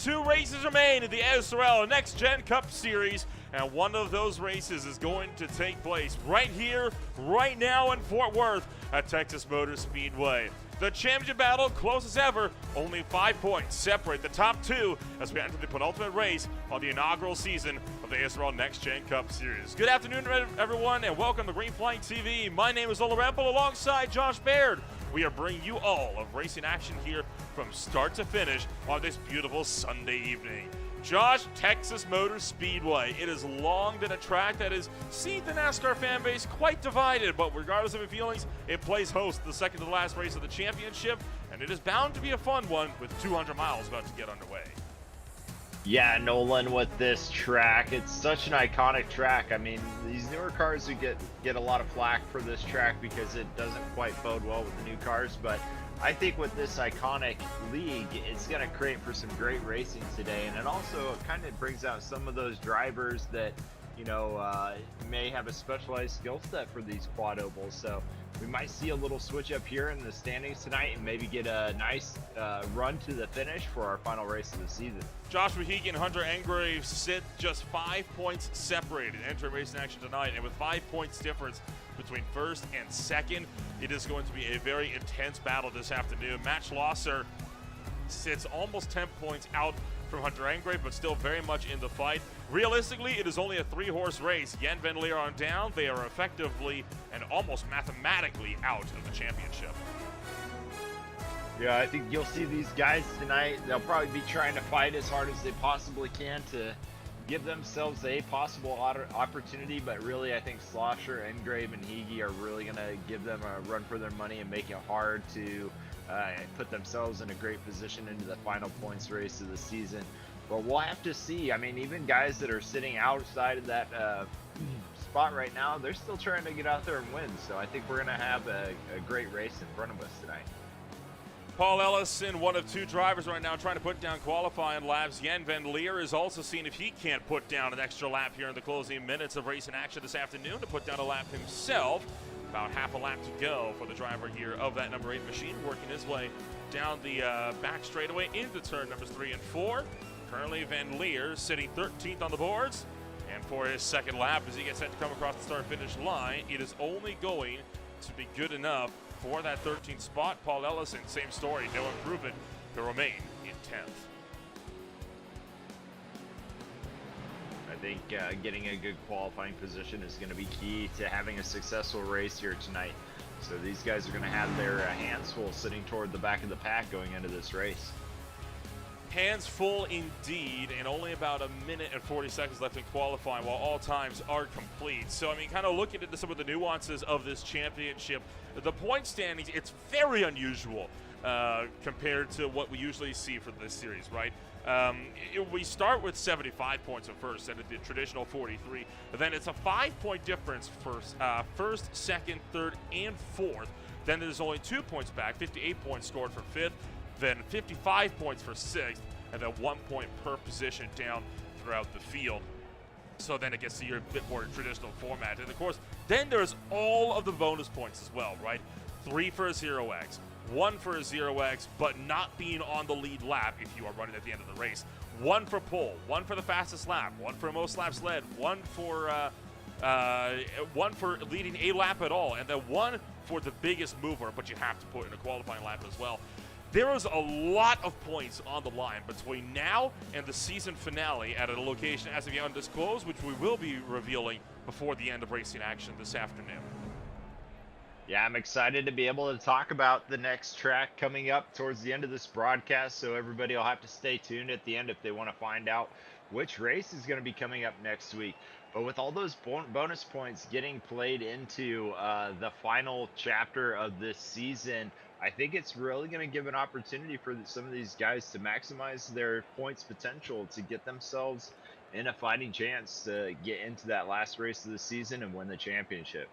2 races remain in the ASRL NextGen Cup Series, and one of those races is going to take place right here, right now in Fort Worth at Texas Motor Speedway. The championship battle, close as ever, only 5 points separate the top 2 as we enter the penultimate race on the inaugural season of the ASRL NextGen Cup Series. Good afternoon, everyone, and welcome to Green Flag TV. My name is Ola Rempel alongside Josh Baird. We are bringing you all of racing action here from start to finish on this beautiful Sunday evening. Josh, Texas Motor Speedway. It has long been a track that has seen the NASCAR fan base quite divided, but regardless of your feelings, it plays host to the second to the last race of the championship, and it is bound to be a fun one with 200 miles about to get underway. Yeah, Nolan, with this track, it's such an iconic track. I mean, these newer cars do get a lot of flack for this track because it doesn't quite bode well with the new cars, but I think with this iconic league, it's going to create for some great racing today, and it also kind of brings out some of those drivers that, you know, may have a specialized skill set for these quad ovals. So we might see a little switch up here in the standings tonight and maybe get a nice run to the finish for our final race of the season. Joshua Hickey and Hunter Engrave sit just 5 points separated entering racing action tonight, and with 5 points difference between first and second, it is going to be a very intense battle this afternoon. Matt Schlosser sits almost 10 points out from Hunter Engrave, but still very much in the fight. Realistically, it is only a 3-horse race. Jan Van Leer on down. They are effectively and almost mathematically out of the championship. Yeah, I think you'll see these guys tonight. They'll probably be trying to fight as hard as they possibly can to give themselves a possible opportunity, but really I think Schlosser, Engrave, and Hickey are really going to give them a run for their money and make it hard to put themselves in a great position into the final points race of the season. But we'll have to see. I mean, even guys that are sitting outside of that spot right now, they're still trying to get out there and win. So I think we're going to have a great race in front of us tonight. Paul Ellison, one of 2 drivers right now trying to put down qualifying laps. Jan Van Leer is also seeing if he can't put down an extra lap here in the closing minutes of racing action this afternoon to put down a lap himself. About half a lap to go for the driver here of that number 8 machine, working his way down the back straightaway into turn numbers 3 and 4. Currently Van Leer sitting 13th on the boards, and for his second lap as he gets set to come across the start-finish line, it is only going to be good enough for that 13th spot. Paul Ellison, same story, no improvement to remain in 10th. I think getting a good qualifying position is going to be key to having a successful race here tonight. So these guys are going to have their hands full sitting toward the back of the pack going into this race. Hands full indeed, and only about 1 minute and 40 seconds left in qualifying while all times are complete. So, I mean, kind of looking into some of the nuances of this championship, the point standings, it's very unusual compared to what we usually see for this series, right? We start with 75 points at first, and the traditional 43. Then it's a 5-point difference for first, second, third, and fourth. Then there's only 2 points back, 58 points scored for fifth. Then 55 points for 6th, and then 1 point per position down throughout the field. So then it gets to your bit more traditional format. And of course, then there's all of the bonus points as well, right? 3 for a 0x, 1 for a 0x, but not being on the lead lap if you are running at the end of the race. 1 for pole, 1 for the fastest lap, 1 for most laps led, 1 for leading a lap at all, and then 1 for the biggest mover, but you have to put in a qualifying lap as well. There is a lot of points on the line between now and the season finale at a location as of yet undisclosed, which we will be revealing before the end of racing action this afternoon. Yeah, I'm excited to be able to talk about the next track coming up towards the end of this broadcast, so everybody will have to stay tuned at the end if they want to find out which race is going to be coming up next week. But with all those bonus points getting played into the final chapter of this season, I think it's really going to give an opportunity for some of these guys to maximize their points potential to get themselves in a fighting chance to get into that last race of the season and win the championship.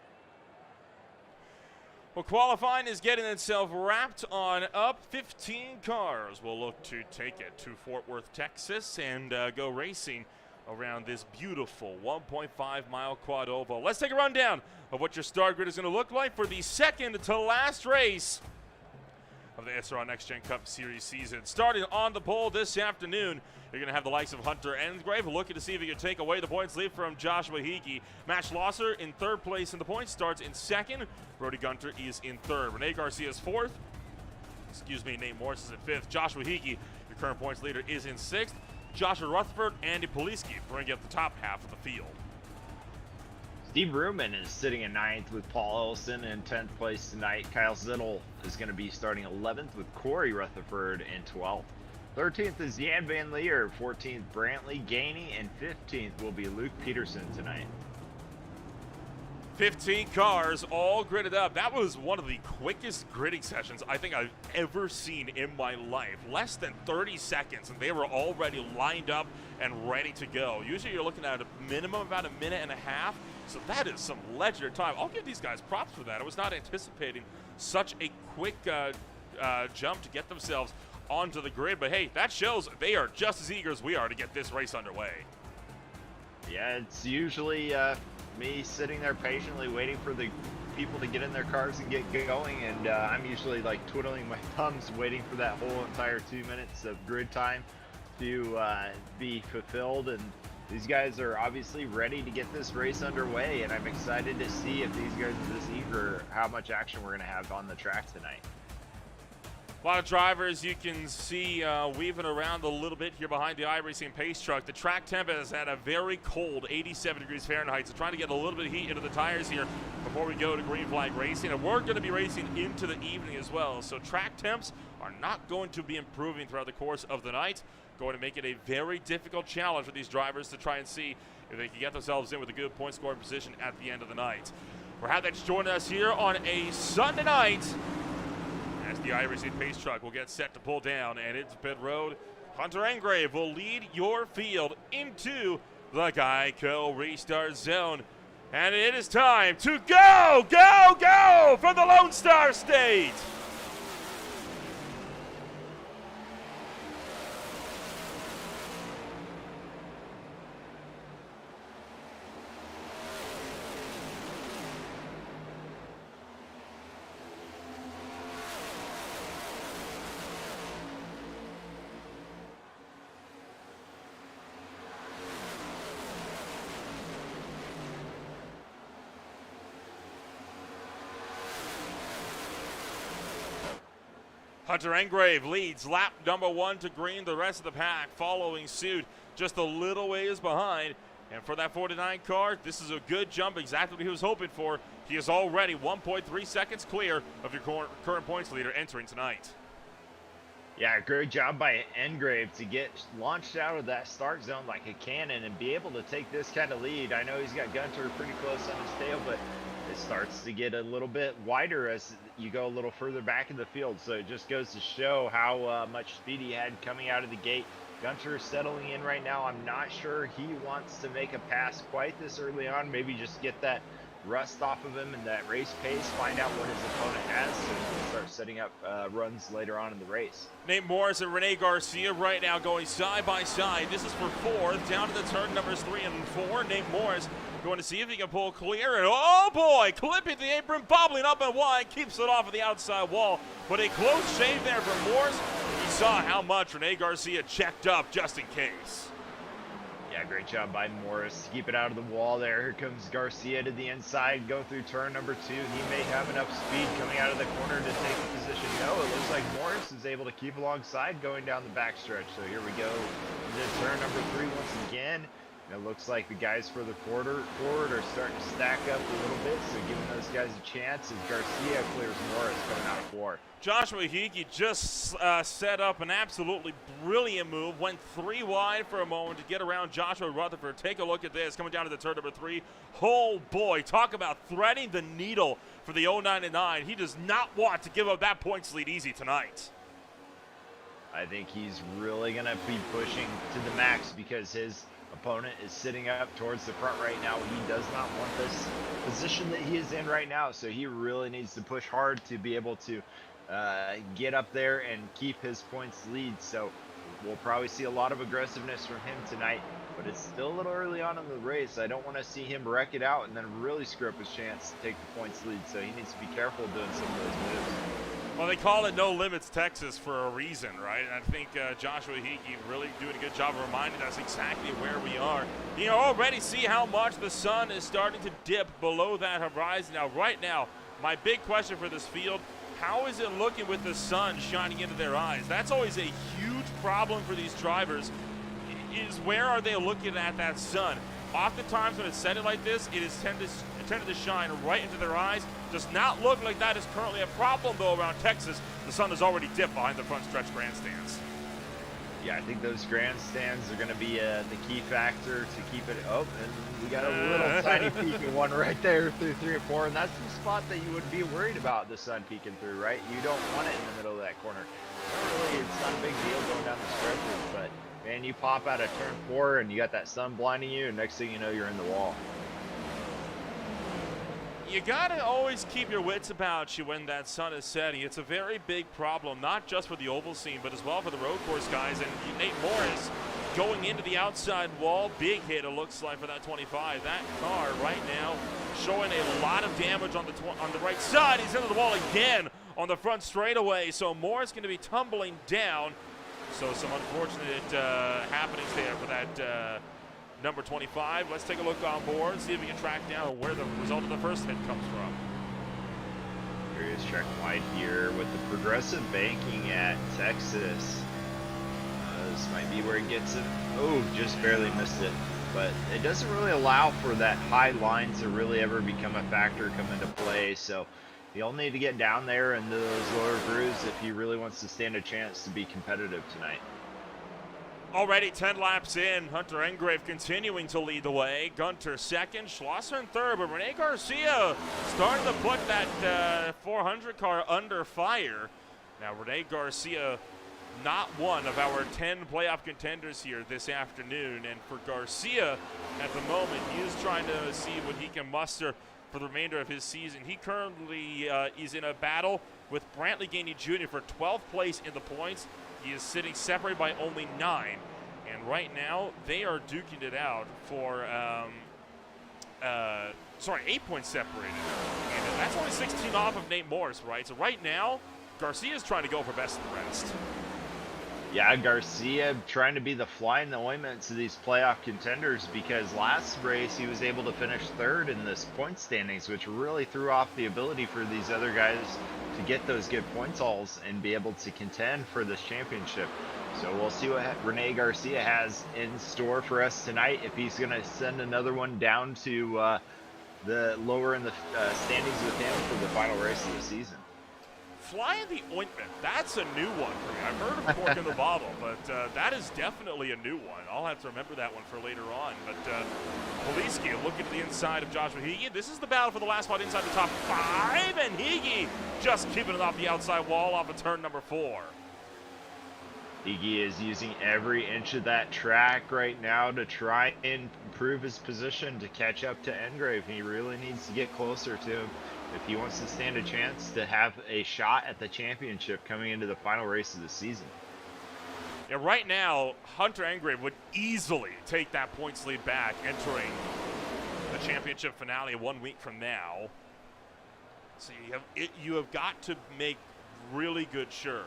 Well, qualifying is getting itself wrapped on up. 15 cars will look to take it to Fort Worth, Texas, and go racing around this beautiful 1.5-mile quad oval. Let's take a rundown of what your start grid is going to look like for the second to last race of the ASRL NextGen Cup Series season. Starting on the pole this afternoon, you're going to have the likes of Hunter Engrave looking to see if he can take away the points lead from Joshua Hickey. Matt Schlosser in third place in the points, starts in second. Brody Gunter is in third. Rene Garcia is fourth. Nate Morris is in fifth. Joshua Hickey, your current points leader, is in sixth. Joshua Rutherford, Andy Poliski bring up the top half of the field. Steve Ruman is sitting in 9th with Paul Ellison in 10th place tonight. Kyle Zittel is going to be starting 11th with Corey Rutherford in 12th. 13th is Jan Van Leer, 14th Brantley Gainey, and 15th will be Luke Peterson tonight. 15 cars all gridded up. That was one of the quickest gridding sessions I think I've ever seen in my life. Less than 30 seconds, and they were already lined up and ready to go. Usually you're looking at a minimum about a minute and a half, so that is some legendary time. I'll give these guys props for that. I was not anticipating such a quick jump to get themselves onto the grid, but hey, that shows they are just as eager as we are to get this race underway. Yeah, it's usually me sitting there patiently waiting for the people to get in their cars and get going, and I'm usually like twiddling my thumbs waiting for that whole entire 2 minutes of grid time to be fulfilled. And these guys are obviously ready to get this race underway, and I'm excited to see if these guys are this eager, how much action we're going to have on the track tonight. A lot of drivers you can see weaving around a little bit here behind the iRacing pace truck. The track temp has had a very cold 87 degrees Fahrenheit, so trying to get a little bit of heat into the tires here before we go to green flag racing. And we're going to be racing into the evening as well, so track temps are not going to be improving throughout the course of the night. Going to make it a very difficult challenge for these drivers to try and see if they can get themselves in with a good point scoring position at the end of the night. We're happy that you're joining us here on a Sunday night as the iRacing pace truck will get set to pull down, and it's pit road. Hunter Engrave will lead your field into the Geico restart zone. And it is time to go, go, go for the Lone Star State. Hunter Engrave leads lap number 1 to green. The rest of the pack following suit just a little ways behind. And for that 49 car, this is a good jump, exactly what he was hoping for. He is already 1.3 seconds clear of your current points leader entering tonight. Yeah, great job by Engrave to get launched out of that start zone like a cannon and be able to take this kind of lead. I know he's got Gunter pretty close on his tail, but it starts to get a little bit wider as you go a little further back in the field. So it just goes to show how much speed he had coming out of the gate. Gunter is settling in right now. I'm not sure he wants to make a pass quite this early on. Maybe just get that rust off of him and that race pace, find out what his opponent has, so he can start setting up runs later on in the race. Nate Morris and Rene Garcia right now going side by side. This is for 4th, down to the turn numbers 3 and 4. Nate Morris going to see if he can pull clear, and oh boy, clipping the apron, bobbling up and wide, keeps it off of the outside wall. But a close shave there from Morris. He saw how much Rene Garcia checked up just in case. Yeah, great job by Morris to keep it out of the wall there. Here comes Garcia to the inside, go through turn number 2. He may have enough speed coming out of the corner to take the position. No, it looks like Morris is able to keep alongside going down the backstretch. So here we go to turn number 3 once again. And it looks like the guys further forward are starting to stack up a little bit, so giving those guys a chance as Garcia clears Morris coming out of 4. Joshua Hickey just set up an absolutely brilliant move, went 3 wide for a moment to get around Joshua Rutherford. Take a look at this, coming down to the turn number 3. Oh boy, talk about threading the needle for the 099. He does not want to give up that points lead easy tonight. I think he's really going to be pushing to the max because his opponent is sitting up towards the front right now. He does not want this position that he is in right now, so he really needs to push hard to be able to get up there and keep his points lead. So we'll probably see a lot of aggressiveness from him tonight, but it's still a little early on in the race. I don't want to see him wreck it out and then really screw up his chance to take the points lead, so he needs to be careful doing some of those moves. Well, they call it No Limits Texas for a reason, right? And I think Joshua Hickey really doing a good job of reminding us exactly where we are. You know, already see how much the sun is starting to dip below that horizon. Now, right now, my big question for this field, how is it looking with the sun shining into their eyes? That's always a huge problem for these drivers, is where are they looking at that sun? Oftentimes when it's setting like this, it is tended to shine right into their eyes. Does not look like that is currently a problem, though, around Texas. The sun has already dipped behind the front stretch grandstands. Yeah, I think those grandstands are going to be the key factor to keep it up. And we got a little tiny peeking one right there through 3 and 4, and that's the spot that you would be worried about the sun peeking through, right? You don't want it in the middle of that corner. Really, it's not a big deal going down the stretches, but man, you pop out of turn 4 and you got that sun blinding you, and next thing you know, you're in the wall. You gotta always keep your wits about you when that sun is setting. It's a very big problem, not just for the oval scene, but as well for the road course guys. And Nate Morris going into the outside wall, big hit it looks like for that 25. That car right now showing a lot of damage on the right side. He's into the wall again on the front straightaway. So Morris going to be tumbling down. So some unfortunate happenings there for that number 25. Let's take a look on board, see if we can track down where the result of the first hit comes from. Curious track wide here with the progressive banking at Texas. This might be where he gets it. Oh, just barely missed it. But it doesn't really allow for that high line to really ever become a factor, come into play. So he'll need to get down there into those lower grooves if he really wants to stand a chance to be competitive tonight. Already 10 laps in, Hunter Engrave continuing to lead the way. Gunter second, Schlosser in third, but Rene Garcia starting to put that 400 car under fire. Now Rene Garcia, not one of our 10 playoff contenders here this afternoon, and for Garcia at the moment, he is trying to see what he can muster for the remainder of his season. He currently is in a battle with Brantley Gainey Jr. for 12th place in the points. He is sitting separated by only 9. And right now, they are duking it out for, 8 points separated. And that's only 16 off of Nate Morris, right? So right now, Garcia's trying to go for best of the rest. Yeah, Garcia trying to be the fly in the ointment to these playoff contenders, because last race he was able to finish third in this point standings, which really threw off the ability for these other guys to get those good points hauls and be able to contend for this championship. So we'll see what Rene Garcia has in store for us tonight, if he's going to send another one down to the lower in the standings with him for the final race of the season. Fly in the ointment, that's a new one for me. I've heard of cork in the bottle, but that is definitely a new one. I'll have to remember that one for later on. But Poliski looking to the inside of Joshua Hickey. This is the battle for the last spot inside the top 5, and Hickey just keeping it off the outside wall off of turn number 4. Hickey is using every inch of that track right now to try and improve his position to catch up to Engrave. He really needs to get closer to him if he wants to stand a chance to have a shot at the championship coming into the final race of the season. Yeah, right now, Hunter Engrave would easily take that points lead back entering the championship finale 1 week from now. So you have got to make really good sure.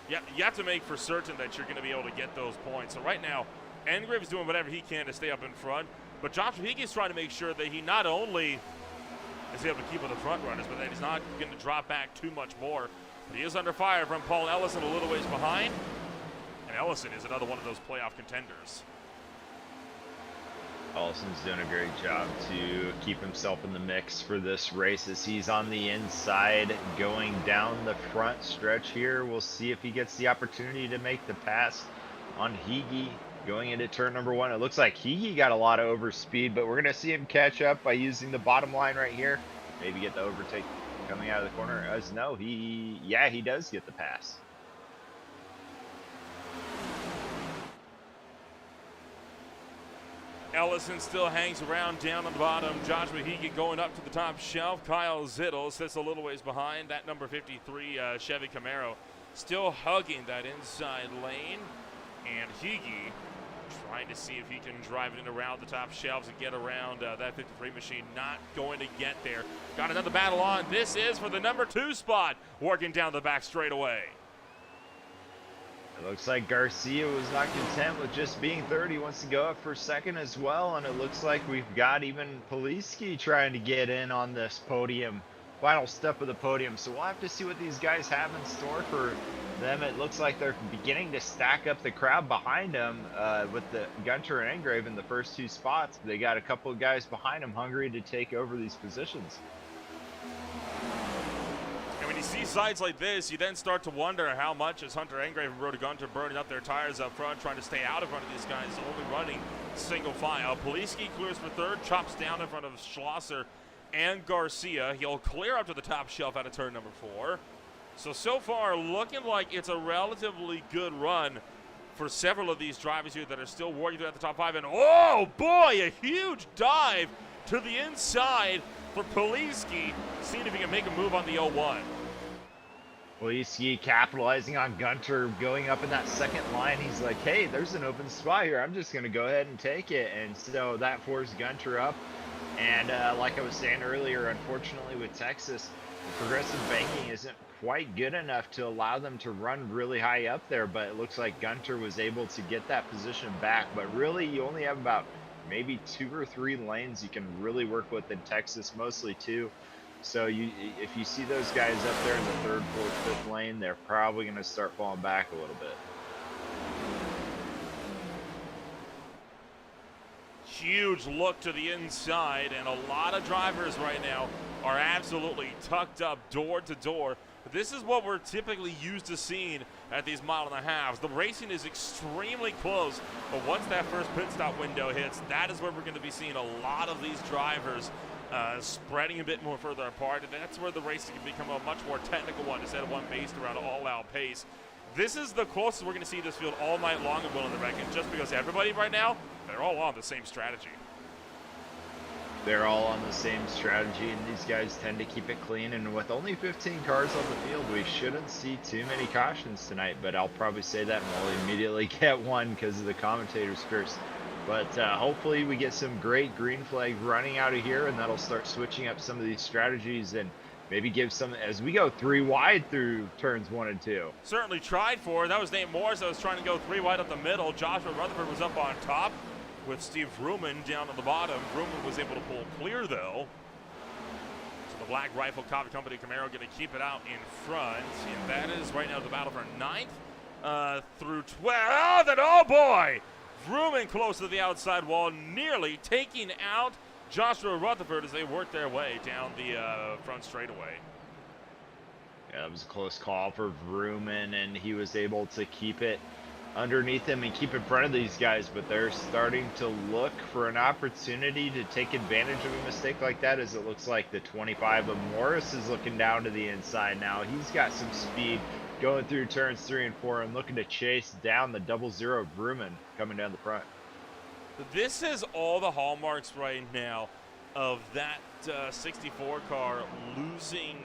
Yeah, you have to make for certain that you're going to be able to get those points. So right now, Engrave is doing whatever he can to stay up in front, but Joshua Hickey is trying to make sure that he not only is able to keep with the front runners, but that he's not going to drop back too much more. But he is under fire from Paul Ellison, a little ways behind, and Ellison is another one of those playoff contenders. Ellison's doing a great job to keep himself in the mix for this race as he's on the inside going down the front stretch here. We'll see if he gets the opportunity to make the pass on Hickey going into turn number 1. It looks like Hickey got a lot of overspeed, but we're going to see him catch up by using the bottom line right here. Maybe get the overtake coming out of the corner. As no, he does get the pass. Ellison still hangs around down on the bottom. Joshua Hickey going up to the top shelf. Kyle Zittel sits a little ways behind. That number 53 Chevy Camaro still hugging that inside lane. And Hickey trying to see if he can drive it in around the top shelves and get around that 53 machine. Not going to get there. Got another battle on. This is for the number 2 spot, working down the back straightaway. It looks like Garcia was not content with just being third. He wants to go up for second as well, and it looks like we've got even Poliski trying to get in on this podium, final step of the podium. So we'll have to see what these guys have in store for them. It looks like they're beginning to stack up the crowd behind them with the Gunter and Engrave in the first 2 spots. They got a couple of guys behind them hungry to take over these positions. And when you see sides like this, you then start to wonder how much is Hunter Engrave and Rhoda Gunter burning up their tires up front, trying to stay out in front of these guys, only running single file. Poliski clears for third, chops down in front of Schlosser and Garcia. He'll clear up to the top shelf out of turn number 4. So far, looking like it's a relatively good run for several of these drivers here that are still working at the top 5. And oh boy, a huge dive to the inside for Poliski. Seeing if he can make a move on the 01. Poliski capitalizing on Gunter going up in that second line. He's like, hey, there's an open spot here. I'm just going to go ahead and take it. And so that forced Gunter up. And like I was saying earlier, unfortunately with Texas, the progressive banking isn't quite good enough to allow them to run really high up there, but it looks like Gunter was able to get that position back. But really, you only have about maybe 2 or 3 lanes you can really work with in Texas, mostly 2. So if you see those guys up there in the 3rd, 4th, 5th lane, they're probably going to start falling back a little bit. Huge look to the inside, and a lot of drivers right now are absolutely tucked up door to door. This is what we're typically used to seeing at these mile-and-a-halves. The racing is extremely close, but once that first pit stop window hits, that is where we're going to be seeing a lot of these drivers spreading a bit more further apart, and that's where the racing can become a much more technical one instead of one based around all-out pace. This is the closest we're going to see this field all night long, I'm willing to reckon, just because everybody right now, they're all on the same strategy. They're all on the same strategy, and these guys tend to keep it clean. And with only 15 cars on the field, we shouldn't see too many cautions tonight. But I'll probably say that, and we'll immediately get one because of the commentators first. But hopefully we get some great green flag running out of here, and that'll start switching up some of these strategies and maybe give some, as we go 3 wide through turns 1 and 2. Certainly tried for. That was Nate Morris that was trying to go 3 wide up the middle. Joshua Rutherford was up on top with Steve Vrooman down on the bottom. Vrooman was able to pull clear, though. So the Black Rifle Company Camaro going to keep it out in front. And that is right now the battle for 9th through 12. Oh, then, oh boy! Vrooman close to the outside wall, nearly taking out Joshua Rutherford as they work their way down the front straightaway. Yeah, it was a close call for Vrooman, and he was able to keep it underneath him and keep in front of these guys, but they're starting to look for an opportunity to take advantage of a mistake like that, as it looks like the 25 of Morris is looking down to the inside now. He's got some speed going through turns 3 and 4 and looking to chase down the 00 of Vrooman coming down the front. This is all the hallmarks right now of that 64 car losing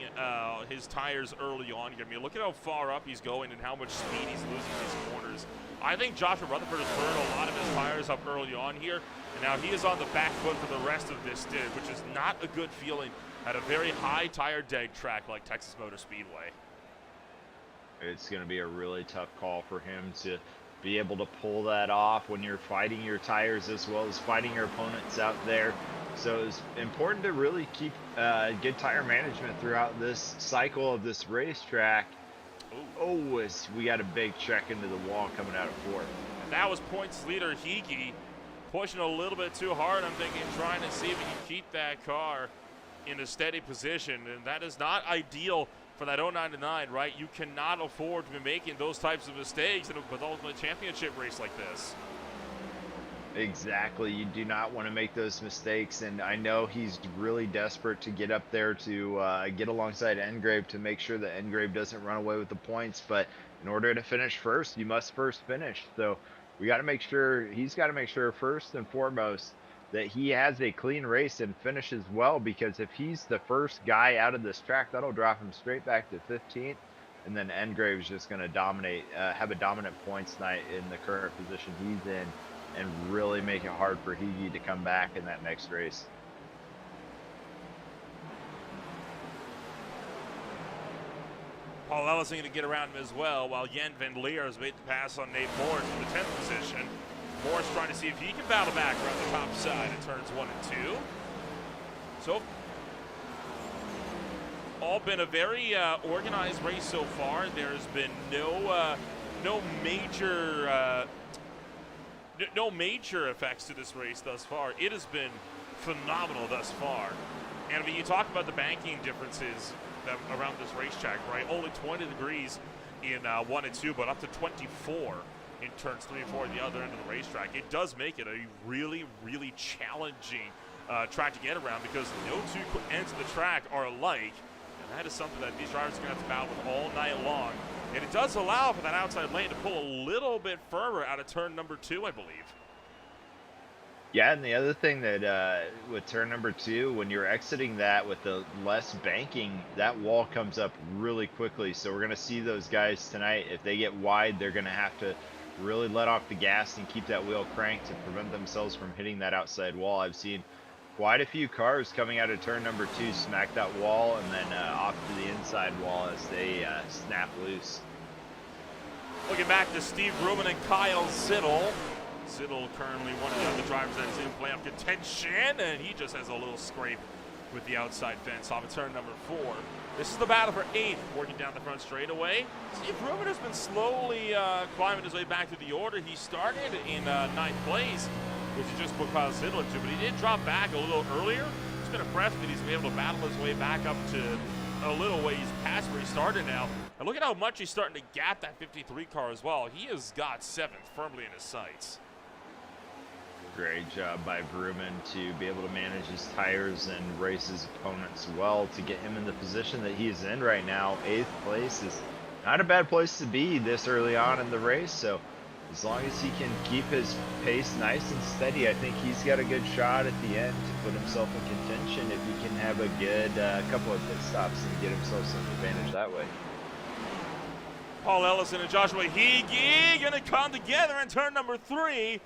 his tires early on here. I mean, look at how far up he's going and how much speed he's losing these corners. I think Joshua Rutherford has burned a lot of his tires up early on here, and now he is on the back foot for the rest of this stint, which is not a good feeling at a very high tire deg track like Texas Motor Speedway. It's going to be a really tough call for him to be able to pull that off when you're fighting your tires as well as fighting your opponents out there. So it's important to really keep good tire management throughout this cycle of this racetrack. Oh, we got a big check into the wall coming out of 4th. And that was points leader Hickey pushing a little bit too hard. I'm thinking trying to see if he can keep that car in a steady position, and that is not ideal for that 09-9, right? You cannot afford to be making those types of mistakes in a ultimate championship race like this. Exactly. You do not want to make those mistakes, and I know he's really desperate to get up there to get alongside Engrave to make sure that Engrave doesn't run away with the points, but in order to finish first, you must first finish. So we got to make sure, he's got to make sure first and foremost that he has a clean race and finishes well, because if he's the first guy out of this track, that'll drop him straight back to 15th, and then Engrave's just going to dominate, have a dominant points night in the current position he's in. and really make it hard for Higgy to come back in that next race. Paul Ellison going to get around him as well, while Jan van Leer has made the pass on Nate Morris in the 10th position. Morris trying to see if he can battle back around the top side in turns 1 and 2. So, all been a very organized race so far. There's been no major effects to this race thus far. It has been phenomenal thus far. And I mean, you talk about the banking differences around this racetrack, right? Only 20 degrees in 1 and 2, but up to 24 in turns 3 and 4 at the other end of the racetrack. It does make it a really, really challenging track to get around, because no two ends of the track are alike. And that is something that these drivers are going to have to battle with all night long. And it does allow for that outside lane to pull a little bit firmer out of turn number 2, I believe. Yeah, and the other thing that with turn number 2, when you're exiting that with the less banking, that wall comes up really quickly. So we're going to see those guys tonight. If they get wide, they're going to have to really let off the gas and keep that wheel cranked to prevent themselves from hitting that outside wall. I've seen quite a few cars coming out of turn number 2 smack that wall and then off to the inside wall as they snap loose. Looking back to Steve Ruman and Kyle Zittel. Zittel currently one of the other drivers that is in playoff contention, and he just has a little scrape with the outside fence off of turn number 4. This is the battle for 8th, working down the front straightaway. Steve Ruman has been slowly climbing his way back to the order. He started in 9th place, which is just what Kyle Zittel to, but he did drop back a little earlier. It's been impressive that he's been able to battle his way back up to a little ways past where he started now. And look at how much he's starting to gap that 53 car as well. He has got 7th firmly in his sights. Great job by Vrooman to be able to manage his tires and race his opponents well to get him in the position that he is in right now. 8th place is not a bad place to be this early on in the race, so as long as he can keep his pace nice and steady, I think he's got a good shot at the end to put himself in contention if he can have a good couple of pit stops and get himself some advantage that way. Paul Ellison and Joshua Higgy going to come together in turn number 3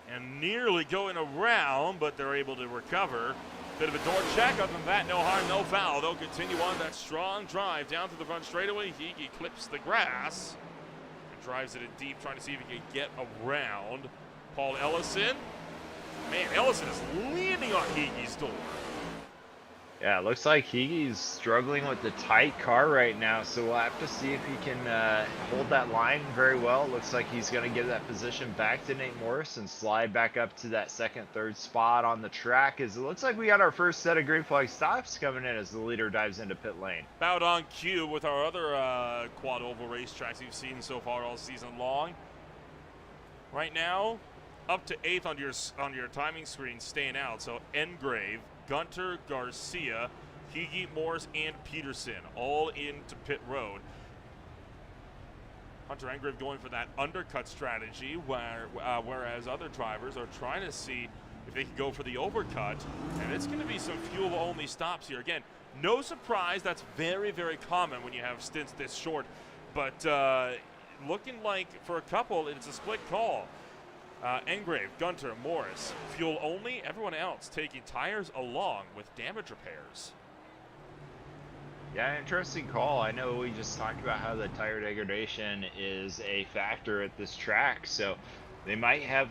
and nearly going around, but they're able to recover. Bit of a door check. Other than that, no harm, no foul. They'll continue on that strong drive down to the front straightaway. Higgy clips the grass and drives it in deep, trying to see if he can get around Paul Ellison. Man, Ellison is leaning on Higgy's door. Yeah, it looks like Higgy's struggling with the tight car right now, so we'll have to see if he can hold that line very well. Looks like he's going to give that position back to Nate Morris and slide back up to that 2nd, 3rd spot on the track, as it looks like we got our first set of green flag stops coming in as the leader dives into pit lane. About on cue with our other quad oval racetracks we've seen so far all season long. Right now, up to 8th on your timing screen, staying out. So Engrave, Gunter, Garcia, Higgy, Morris, and Peterson all into pit road. Hunter Engrave going for that undercut strategy, whereas other drivers are trying to see if they can go for the overcut. And it's going to be some fuel-only stops here. Again, no surprise. That's very, very common when you have stints this short. But looking like for a couple, it's a split call. Engrave, Gunter, Morris, fuel only. Everyone else taking tires along with damage repairs. Yeah, interesting call. I know we just talked about how the tire degradation is a factor at this track, so they might have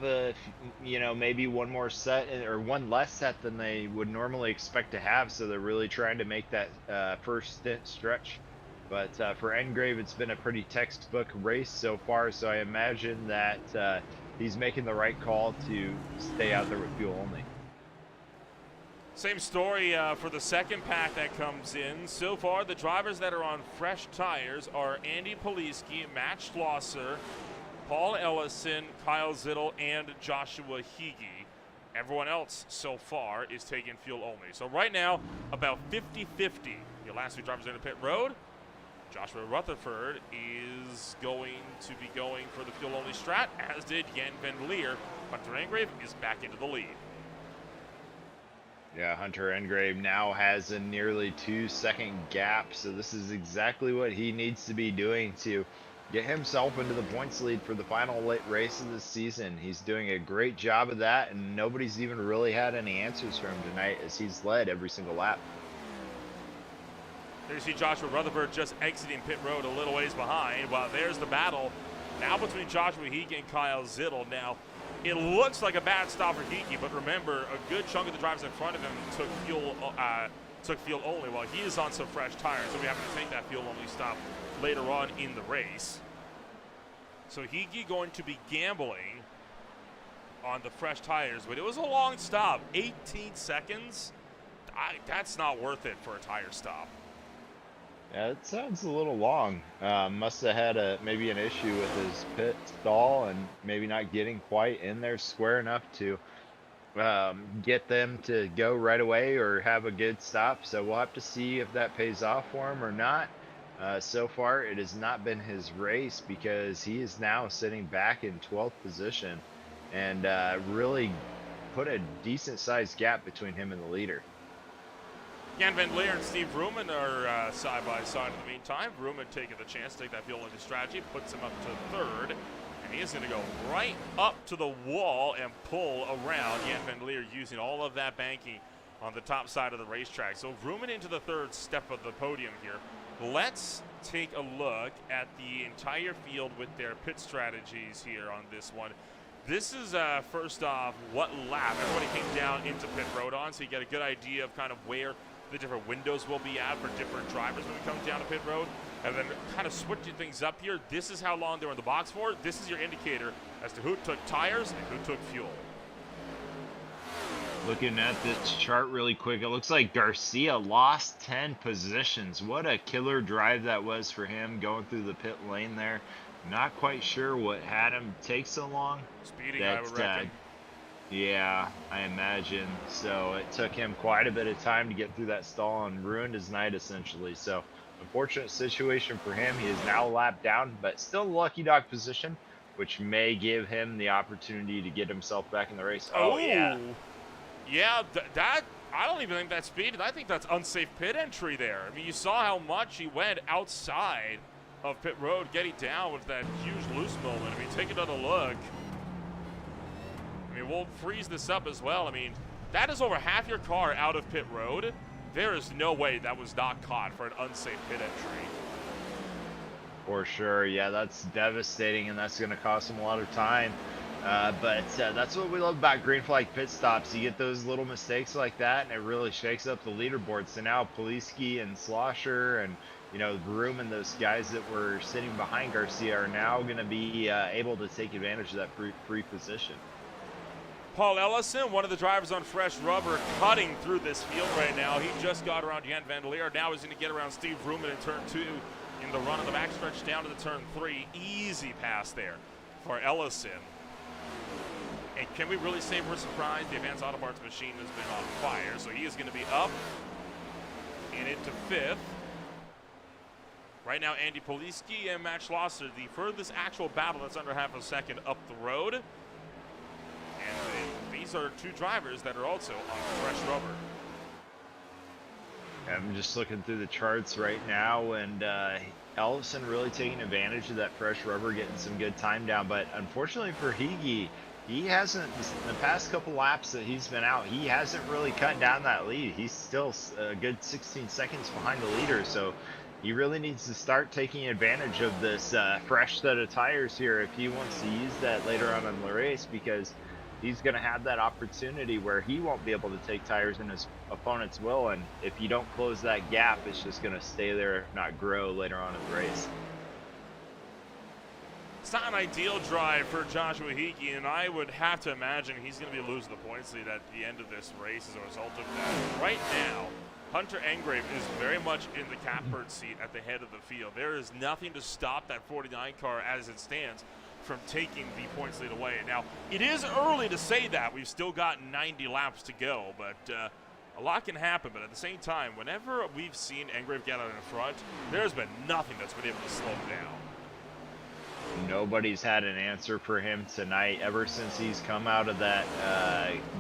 maybe one more set or one less set than they would normally expect to have, so they're really trying to make that first stint stretch. But for Engrave, it's been a pretty textbook race so far, so I imagine that he's making the right call to stay out there with fuel only. Same story for the second pack that comes in. So far, the drivers that are on fresh tires are Andy Poliski, Matt Schlosser, Paul Ellison, Kyle Zittel, and Joshua Higgy. Everyone else so far is taking fuel only. So right now, about 50-50. Your last two drivers in the pit road. Joshua Rutherford is going to be going for the fuel-only strat, as did Jan van Leer. Hunter Engrave is back into the lead. Yeah, Hunter Engrave now has a nearly 2-second gap, so this is exactly what he needs to be doing to get himself into the points lead for the final race of the season. He's doing a great job of that, and nobody's even really had any answers for him tonight as he's led every single lap. There you see Joshua Rutherford just exiting pit road a little ways behind. Well, there's the battle now between Joshua Hickey and Kyle Zittel. Now, it looks like a bad stop for Hickey, but remember, a good chunk of the drivers in front of him took fuel only while he is on some fresh tires, so we have to take that fuel only stop later on in the race. So Hickey going to be gambling on the fresh tires, but it was a long stop, 18 seconds. That's not worth it for a tire stop. Yeah, it sounds a little long. Must have had maybe an issue with his pit stall and maybe not getting quite in there square enough to get them to go right away or have a good stop. So we'll have to see if that pays off for him or not. So far, it has not been his race because he is now sitting back in 12th position and really put a decent-sized gap between him and the leader. Jan Van Leer and Steve Ruman are side by side in the meantime. Ruman taking the chance to take that fuel into strategy, puts him up to third, and he is going to go right up to the wall and pull around. Jan Van Leer using all of that banking on the top side of the racetrack. So Ruman into the third step of the podium here. Let's take a look at the entire field with their pit strategies here on this one. This is, first off, what lap everybody came down into pit road on, so you get a good idea of kind of where the different windows will be at for different drivers when we come down to pit road. And then kind of switching things up here, this is how long they were in the box for. This is your indicator as to who took tires and who took fuel. Looking at this chart really quick, it looks like Garcia lost 10 positions. What a killer drive that was for him going through the pit lane there. Not quite sure what had him take so long. Speeding, I would reckon. Yeah, I imagine. So it took him quite a bit of time to get through that stall and ruined his night essentially. So unfortunate situation for him. He is now a lap down, but still a lucky dog position, which may give him the opportunity to get himself back in the race. Oh yeah. Yeah, that I don't even think that's speeding. I think that's unsafe pit entry there. I mean, you saw how much he went outside of pit road, getting down with that huge loose moment. I mean, take another look. I mean, we'll freeze this up as well. I mean, that is over half your car out of pit road. There is no way that was not caught for an unsafe pit entry. For sure, yeah, that's devastating, and that's going to cost him a lot of time. But that's what we love about green flag pit stops. You get those little mistakes like that, and it really shakes up the leaderboard. So now Poliski and Slosher and, you know, Broom and those guys that were sitting behind Garcia are now going to be able to take advantage of that free position. Paul Ellison, one of the drivers on fresh rubber, cutting through this field right now. He just got around Jan Van Leer. Now he's going to get around Steve Ruman in turn 2 in the run on the backstretch down to the turn 3. Easy pass there for Ellison. And can we really say we're surprised? The Advanced Auto Parts machine has been on fire, so he is going to be up and into 5th. Right now, Andy Poliski and Matt Schlosser, the furthest actual battle that's under half a second up the road. And these are two drivers that are also on fresh rubber. I'm just looking through the charts right now, and Ellison really taking advantage of that fresh rubber, getting some good time down. But unfortunately for Hickey, he hasn't, in the past couple laps that he's been out, he hasn't really cut down that lead. He's still a good 16 seconds behind the leader, so he really needs to start taking advantage of this fresh set of tires here if he wants to use that later on in the race, because he's going to have that opportunity where he won't be able to take tires and his opponents will, and if you don't close that gap, it's just going to stay there, if not grow later on in the race. It's not an ideal drive for Joshua Hickey, and I would have to imagine he's going to be losing the points lead at the end of this race as a result of that. Right now, Hunter Engrave is very much in the catbird seat at the head of the field. There is nothing to stop that 49 car as it stands from taking the points lead away. Now, it is early to say that. We've still got 90 laps to go, but a lot can happen. But at the same time, whenever we've seen Engrave get out in front, there's been nothing that's been able to slow him down. Nobody's had an answer for him tonight. Ever since he's come out of that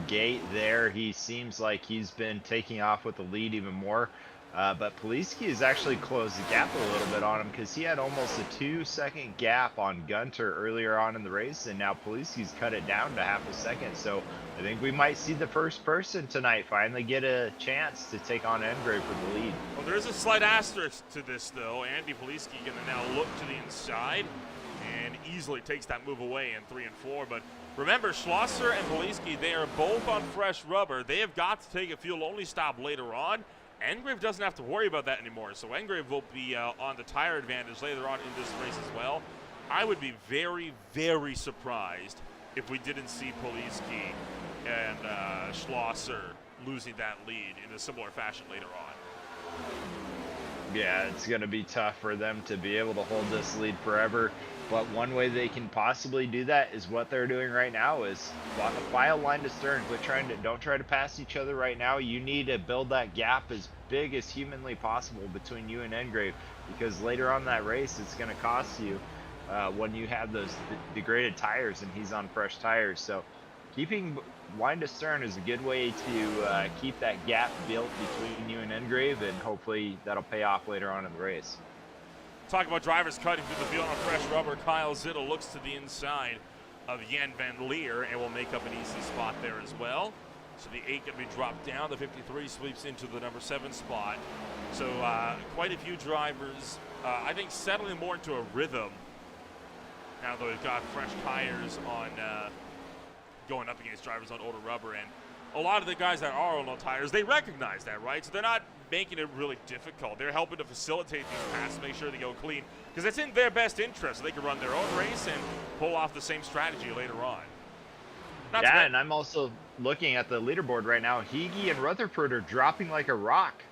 gate there, he seems like he's been taking off with the lead even more. But Poliski has actually closed the gap a little bit on him, because he had almost a 2-second gap on Gunter earlier on in the race, and now Poliski's cut it down to half a second. So I think we might see the first person tonight finally get a chance to take on Engrave for the lead. Well, there is a slight asterisk to this, though. Andy Poliski going to now look to the inside and easily takes that move away in 3 and 4. But remember, Schlosser and Poliski, they are both on fresh rubber. They have got to take a fuel-only stop later on. Engrave doesn't have to worry about that anymore, so Engrave will be on the tire advantage later on in this race as well. I would be very, very surprised if we didn't see Poliski and Schlosser losing that lead in a similar fashion later on. Yeah, it's going to be tough for them to be able to hold this lead forever. But one way they can possibly do that is what they're doing right now, is file line to stern. Don't try to pass each other right now. You need to build that gap as big as humanly possible between you and Engrave, because later on that race it's going to cost you when you have those degraded tires and he's on fresh tires. So keeping line to stern is a good way to keep that gap built between you and Engrave, and hopefully that'll pay off later on in the race. Talk about drivers cutting through the field on fresh rubber. Kyle Zittel looks to the inside of Jan Van Leer and will make up an easy spot there as well. So the 8 can be dropped down. The 53 sweeps into the number 7 spot. So quite a few drivers, I think, settling more into a rhythm now that we've got fresh tires on going up against drivers on older rubber. And a lot of the guys that are on old tires, they recognize that, right? So they're not making it really difficult. They're helping to facilitate these passes, make sure they go clean, because it's in their best interest. So they can run their own race and pull off the same strategy later on. Yeah, and I'm also looking at the leaderboard right now. Higi and Rutherford are dropping like a rock.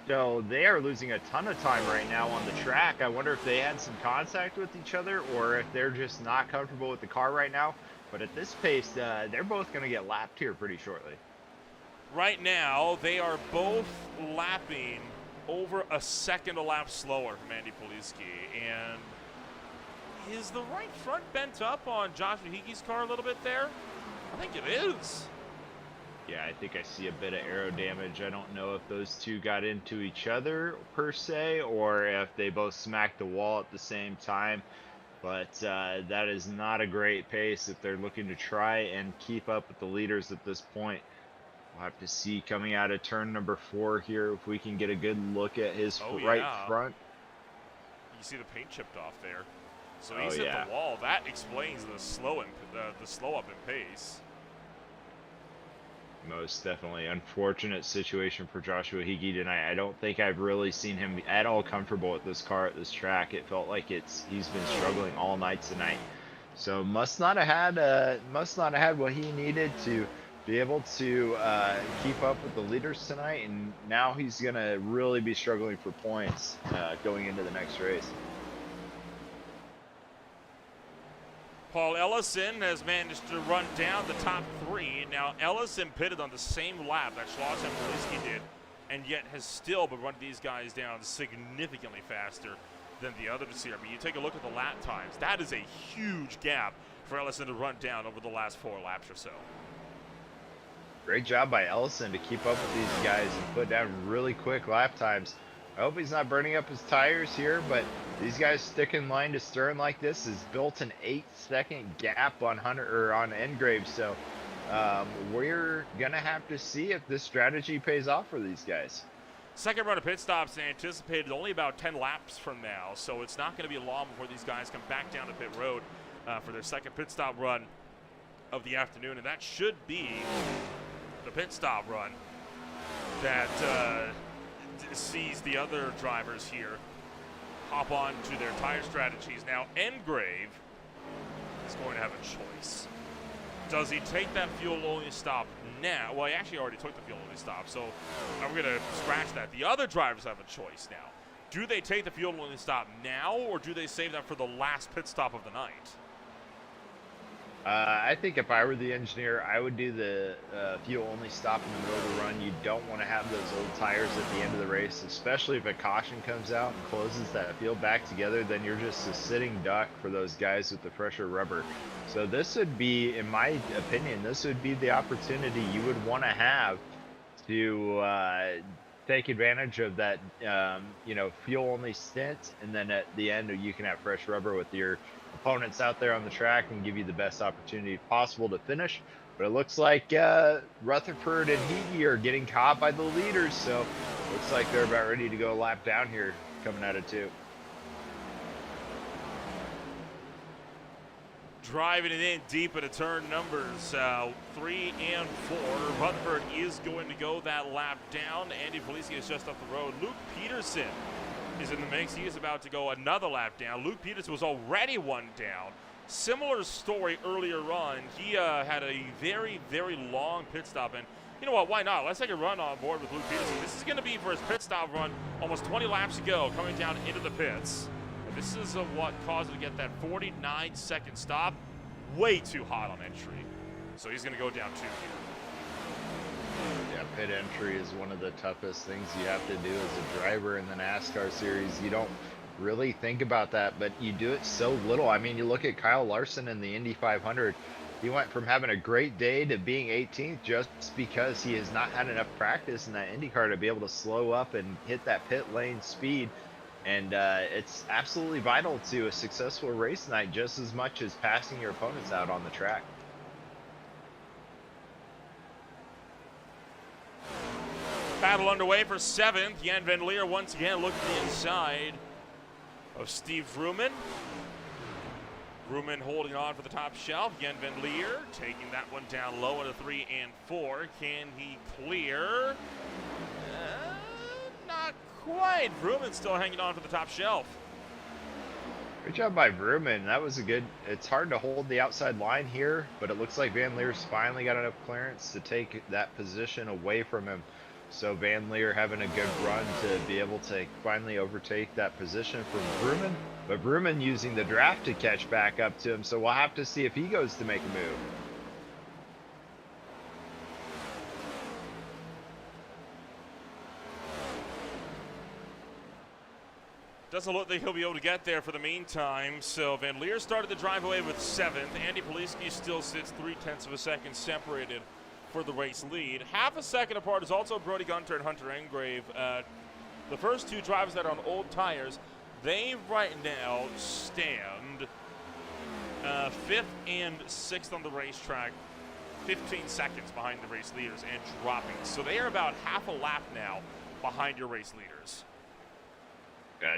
So they are losing a ton of time right now on the track. I wonder if they had some contact with each other, or if they're just not comfortable with the car right now. But at this pace, they're both going to get lapped here pretty shortly. Right now, they are both lapping over a second a lap slower from Andy Poliski. And is the right front bent up on Joshua Higi's car a little bit there? I think it is. Yeah, I think I see a bit of aero damage. I don't know if those two got into each other per se, or if they both smacked the wall at the same time. But that is not a great pace if they're looking to try and keep up with the leaders at this point. We'll have to see coming out of turn number 4 here if we can get a good look at his right front. You see the paint chipped off there. So he's hit the wall. That explains the slow up in pace. Most definitely unfortunate situation for Joshua Higi tonight. I don't think I've really seen him at all comfortable with this car at this track. It felt like he's been struggling all night tonight. So must not have had what he needed to be able to keep up with the leaders tonight, and now he's gonna really be struggling for points going into the next race. Paul Ellison has managed to run down the top 3. Now, Ellison pitted on the same lap that Schlosser and Poliski did, and yet has still been running these guys down significantly faster than the others here. I mean, you take a look at the lap times. That is a huge gap for Ellison to run down over the last 4 laps or so. Great job by Ellison to keep up with these guys and put down really quick lap times. I hope he's not burning up his tires here, but these guys sticking line to stern like this has built an 8-second gap on Engrave. So we're gonna have to see if this strategy pays off for these guys. Second run of pit stops anticipated only about 10 laps from now, so it's not going to be long before these guys come back down to pit road for their second pit stop run of the afternoon, and that should be the pit stop run that sees the other drivers here hop on to their tire strategies. Now, Engrave is going to have a choice. Does he take that fuel-only stop now? Well, he actually already took the fuel-only stop, so I'm going to scratch that. The other drivers have a choice now. Do they take the fuel-only stop now, or do they save that for the last pit stop of the night? I think if I were the engineer, I would do the fuel only stop in the middle of the run. You don't want to have those old tires at the end of the race, especially if a caution comes out and closes that field back together. Then you're just a sitting duck for those guys with the fresher rubber. So this would be, in my opinion, this would be the opportunity you would want to have to take advantage of that, fuel only stint, and then at the end you can have fresh rubber with your opponents out there on the track and give you the best opportunity possible to finish. But it looks like Rutherford and Heaty are getting caught by the leaders, so looks like they're about ready to go a lap down here coming out of 2. Driving it in deep into turn numbers 3 and 4. Rutherford is going to go that lap down. Andy Polisi is just up the road. Luke Peterson is in the mix. He is about to go another lap down. Luke Peterson was already one down. Similar story earlier on. He had a very, very long pit stop. And you know what? Why not? Let's take a run on board with Luke Peterson. This is going to be for his pit stop run almost 20 laps ago coming down into the pits. This is what caused him to get that 49-second stop. Way too hot on entry. So he's going to go down 2 here. Yeah, pit entry is one of the toughest things you have to do as a driver in the NASCAR series. You don't really think about that, but you do it so little. I mean, you look at Kyle Larson in the Indy 500. He went from having a great day to being 18th just because he has not had enough practice in that IndyCar to be able to slow up and hit that pit lane speed. And it's absolutely vital to a successful race night, just as much as passing your opponents out on the track. Battle underway for 7th. Jan Van Leer once again looking at the inside of Steve Vrooman. Vrooman holding on for the top shelf. Jan Van Leer taking that one down low into 3 and 4. Can he clear? Not quite. Vrooman still hanging on for the top shelf. Good job by Vrooman. That was a good. It's hard to hold the outside line here, but it looks like Van Leer's finally got enough clearance to take that position away from him. So Van Leer having a good run to be able to finally overtake that position from Vrooman. But Vrooman using the draft to catch back up to him. So we'll have to see if he goes to make a move. Doesn't look like he'll be able to get there for the meantime. So Van Leer started the drive away with 7th. Andy Poliski still sits 0.3 of a second separated for the race lead. Half a second apart is also Brody Gunter and Hunter Engrave. The first 2 drivers that are on old tires, they right now stand 5th and 6th on the racetrack, 15 seconds behind the race leaders and dropping. So they are about half a lap now behind your race leaders.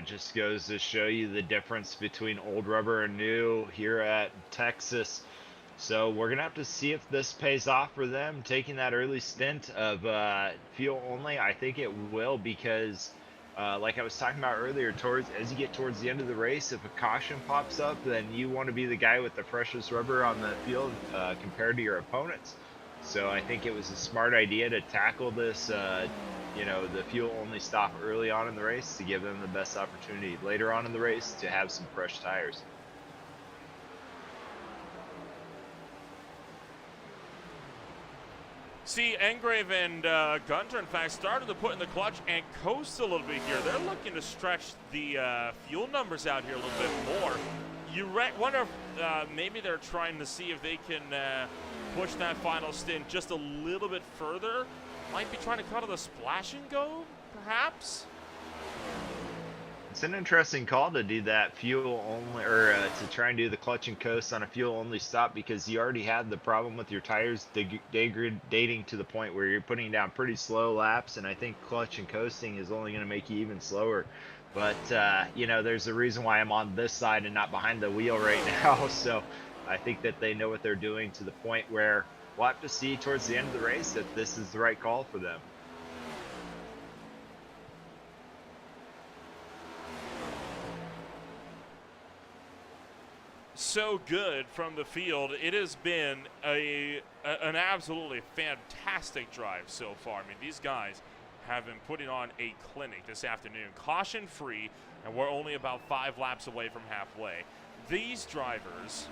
Just goes to show you the difference between old rubber and new here at Texas. So we're going to have to see if this pays off for them, taking that early stint of fuel only. I think it will because, like I was talking about earlier, as you get towards the end of the race, if a caution pops up, then you want to be the guy with the freshest rubber on the field compared to your opponents. So I think it was a smart idea to tackle this, the fuel only stop early on in the race to give them the best opportunity later on in the race to have some fresh tires. See, Engrave and Gunter, in fact, started to put in the clutch and coast a little bit here. They're looking to stretch the fuel numbers out here a little bit more. You wonder if maybe they're trying to see if they can push that final stint just a little bit further. Might be trying to cut on the splash and go, perhaps? It's an interesting call to do that fuel only, or to try and do the clutch and coast on a fuel only stop, because you already had the problem with your tires degrading to the point where you're putting down pretty slow laps, and I think clutch and coasting is only going to make you even slower. But there's a reason why I'm on this side and not behind the wheel right now. So I think that they know what they're doing to the point where we'll have to see towards the end of the race if this is the right call for them. So good from the field. It has been an absolutely fantastic drive so far. I mean, these guys have been putting on a clinic this afternoon. Caution free, and we're only about 5 laps away from halfway. These drivers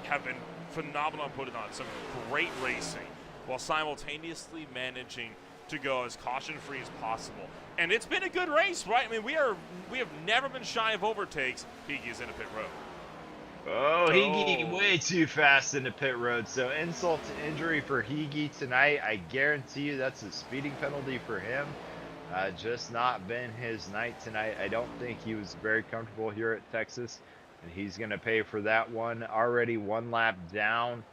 have been phenomenal in putting on some great racing while simultaneously managing to go as caution-free as possible. And it's been a good race, right? I mean, we have never been shy of overtakes. Higi's in a pit road. Oh, Higi way too fast into pit road. So insult to injury for Higi tonight. I guarantee you that's a speeding penalty for him. Just not been his night tonight. I don't think he was very comfortable here at Texas, and he's going to pay for that one. Already one lap down,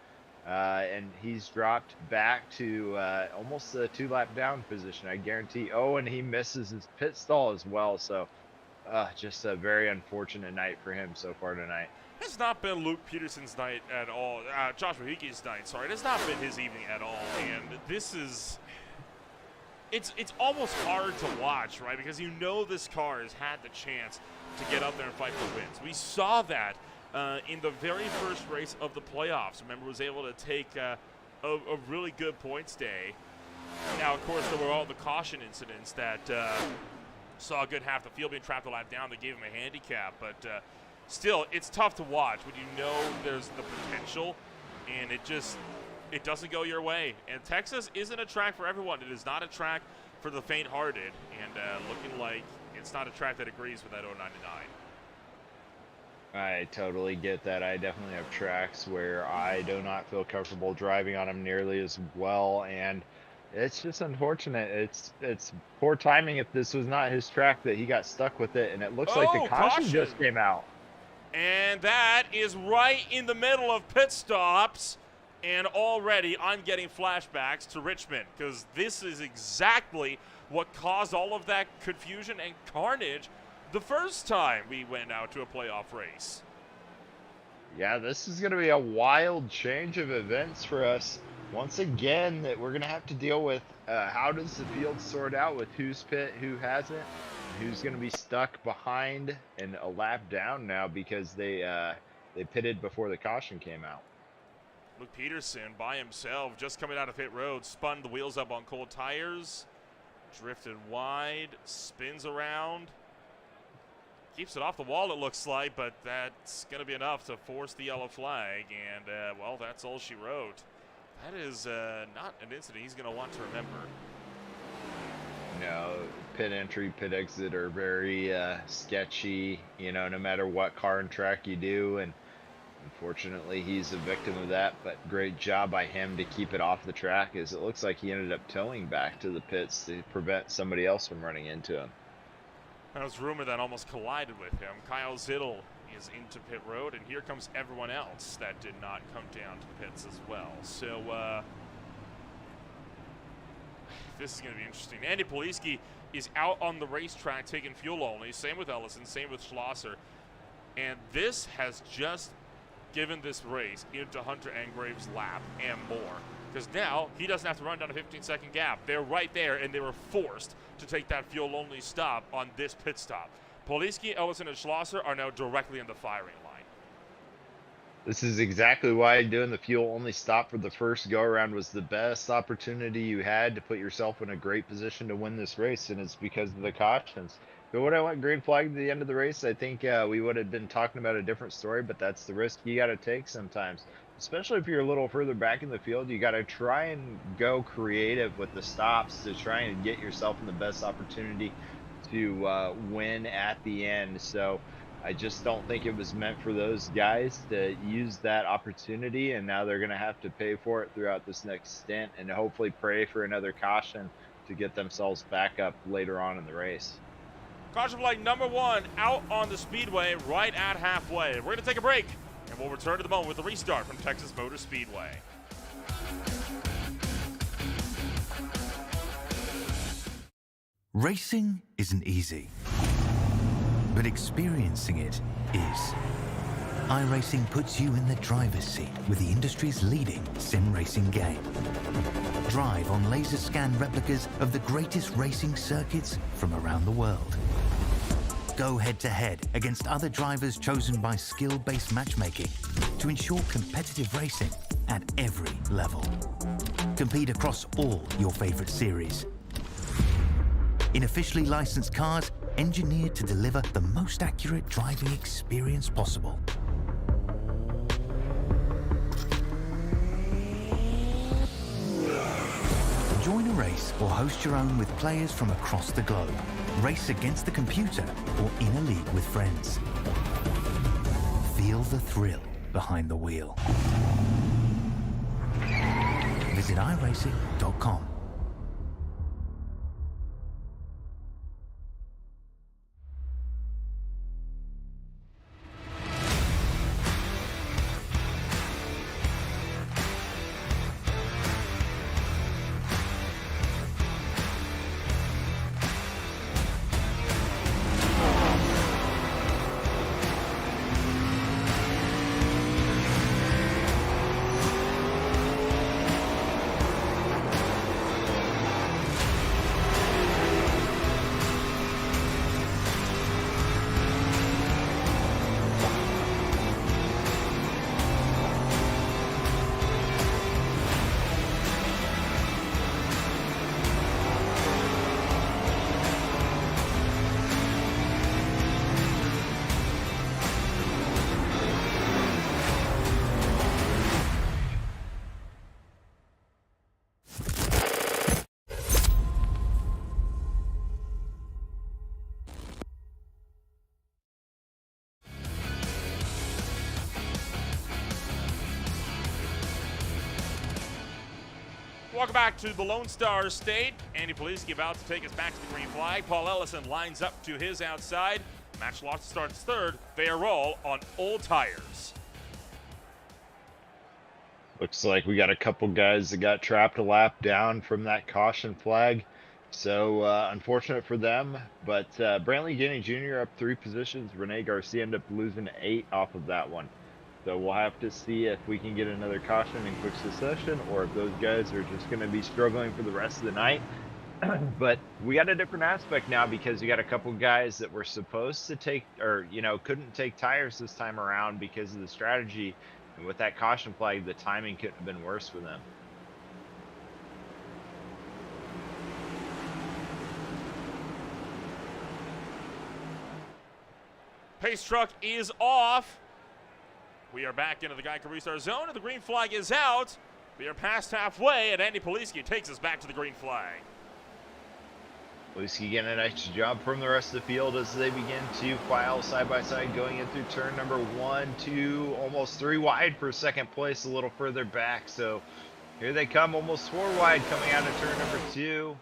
and he's dropped back to almost a 2-lap down position, I guarantee. Oh, and he misses his pit stall as well. So just a very unfortunate night for him so far tonight. It's not been Luke Peterson's night at all. Joshua Higi's night, sorry. It's not been his evening at all. And this is, it's almost hard to watch, right? Because you know this car has had the chance to get up there and fight for wins. We saw that in the very first race of the playoffs. Remember, was able to take a really good points day. Now, of course, there were all the caution incidents that saw a good half the field being trapped a lap down that gave him a handicap. But still, it's tough to watch when you know there's the potential, and it doesn't go your way. And Texas isn't a track for everyone. It is not a track for the faint-hearted, and looking like it's not a track that agrees with that 099. I totally get that. I definitely have tracks where I do not feel comfortable driving on them nearly as well, and it's just unfortunate. It's poor timing if this was not his track that he got stuck with it, and it looks like the caution just came out. And that is right in the middle of pit stops. And already I'm getting flashbacks to Richmond, because this is exactly what caused all of that confusion and carnage the first time we went out to a playoff race. Yeah, this is going to be a wild change of events for us. Once again, that we're going to have to deal with how does the field sort out with who's pit, who hasn't, who's going to be stuck behind and a lap down now because they pitted before the caution came out. Luke Peterson by himself, just coming out of pit road, spun the wheels up on cold tires, drifted wide, spins around, keeps it off the wall, it looks like, but that's going to be enough to force the yellow flag, and, well, that's all she wrote. That is not an incident he's going to want to remember. No, pit entry, pit exit are very sketchy, you know, no matter what car and track you do, and unfortunately he's a victim of that, but great job by him to keep it off the track, as it looks like he ended up towing back to the pits to prevent somebody else from running into him. It was rumored that almost collided with him. Kyle Zittel is into pit road, and here comes everyone else that did not come down to the pits as well. So this is going to be interesting. Andy Poliski is out on the racetrack taking fuel only. Same with Ellison, same with Schlosser. And this has just given this race into Hunter Engrave's lap and more. Because now he doesn't have to run down a 15-second gap. They're right there, and they were forced to take that fuel-only stop on this pit stop. Poliski, Ellison, and Schlosser are now directly in the firing line. This is exactly why doing the fuel-only stop for the first go-around was the best opportunity you had to put yourself in a great position to win this race, and it's because of the cautions. But when I went green flag at the end of the race, I think we would have been talking about a different story, but that's the risk you got to take sometimes. Especially if you're a little further back in the field, you got to try and go creative with the stops to try and get yourself in the best opportunity to win at the end. So I just don't think it was meant for those guys to use that opportunity, and now they're going to have to pay for it throughout this next stint and hopefully pray for another caution to get themselves back up later on in the race. Caution flag number 1 out on the speedway right at halfway. We're going to take a break, and we'll return to the moment with the restart from Texas Motor Speedway. Racing isn't easy, but experiencing it is. iRacing puts you in the driver's seat with the industry's leading sim racing game. Drive on laser scan replicas of the greatest racing circuits from around the world. Go head-to-head against other drivers chosen by skill-based matchmaking to ensure competitive racing at every level. Compete across all your favorite series. In officially licensed cars, engineered to deliver the most accurate driving experience possible. race or host your own with players from across the globe. Race against the computer or in a league with friends. Feel the thrill behind the wheel. Visit iRacing.com. Welcome back to the Lone Star State. Andy Poliski about to take us back to the green flag. Paul Ellison lines up to his outside. Match lost starts third. They are all on old tires. Looks like we got a couple guys that got trapped a lap down from that caution flag. So unfortunate for them, but Brantley Guinea Jr. up 3 positions. Rene Garcia ended up losing 8 off of that one. So we'll have to see if we can get another caution in quick succession, or if those guys are just going to be struggling for the rest of the night. But we got a different aspect now, because we got a couple guys that were supposed to take, or couldn't take tires this time around because of the strategy. And with that caution flag, the timing couldn't have been worse for them. Pace truck is off. We are back into the Geico Restart zone, and the green flag is out. We are past halfway, and Andy Poliski takes us back to the green flag. Poliski getting a nice job from the rest of the field as they begin to file side by side, going in through turn number 1, 2, almost 3 wide for second place, a little further back. So here they come, almost 4 wide coming out of turn number 2.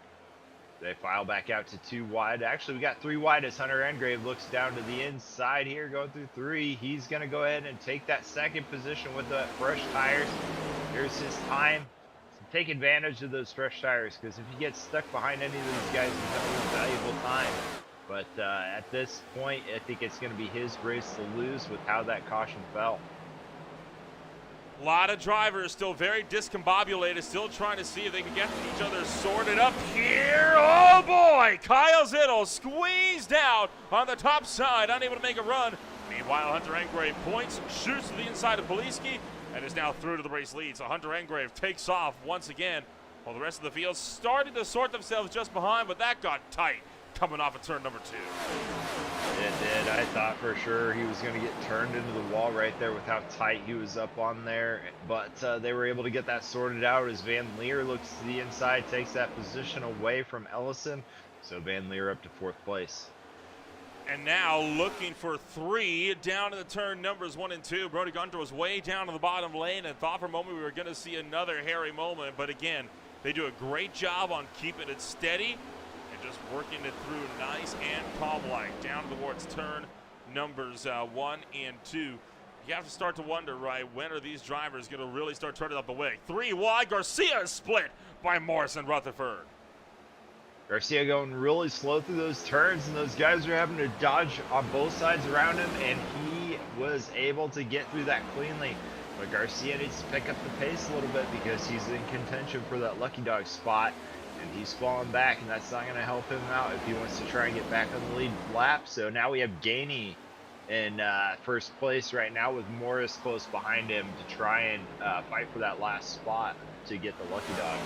They file back out to 2 wide. Actually, we got 3 wide as Hunter Engrave looks down to the inside here, going through 3. He's going to go ahead and take that second position with the fresh tires. Here's his time. So take advantage of those fresh tires, because if he gets stuck behind any of these guys, he's going to lose valuable time. But at this point, I think it's going to be his race to lose with how that caution fell. A lot of drivers still very discombobulated, still trying to see if they can get each other sorted up here. Oh boy, Kyle Zittel squeezed out on the top side, unable to make a run. Meanwhile, Hunter Engrave points, shoots to the inside of Poliski, and is now through to the race lead. So Hunter Engrave takes off once again, while the rest of the field started to sort themselves just behind, but that got tight coming off of turn number 2. It did. I thought for sure he was going to get turned into the wall right there with how tight he was up on there. But they were able to get that sorted out as Van Leer looks to the inside, takes that position away from Ellison. So Van Leer up to 4th place. And now looking for 3 down in the turn numbers 1 and 2. Brody Gunter was way down in the bottom lane and thought for a moment we were going to see another hairy moment. But again, they do a great job on keeping it steady and just working it through nice and calm-like down towards turn numbers 1 and 2. You have to start to wonder, right, when are these drivers going to really start turning up the wig? 3 wide, Garcia is split by Morrison Rutherford. Garcia going really slow through those turns, and those guys are having to dodge on both sides around him, and he was able to get through that cleanly. But Garcia needs to pick up the pace a little bit, because he's in contention for that lucky dog spot. And he's falling back, and that's not going to help him out if he wants to try and get back on the lead lap. So now we have Gainey in first place right now, with Morris close behind him to try and fight for that last spot to get the lucky dog.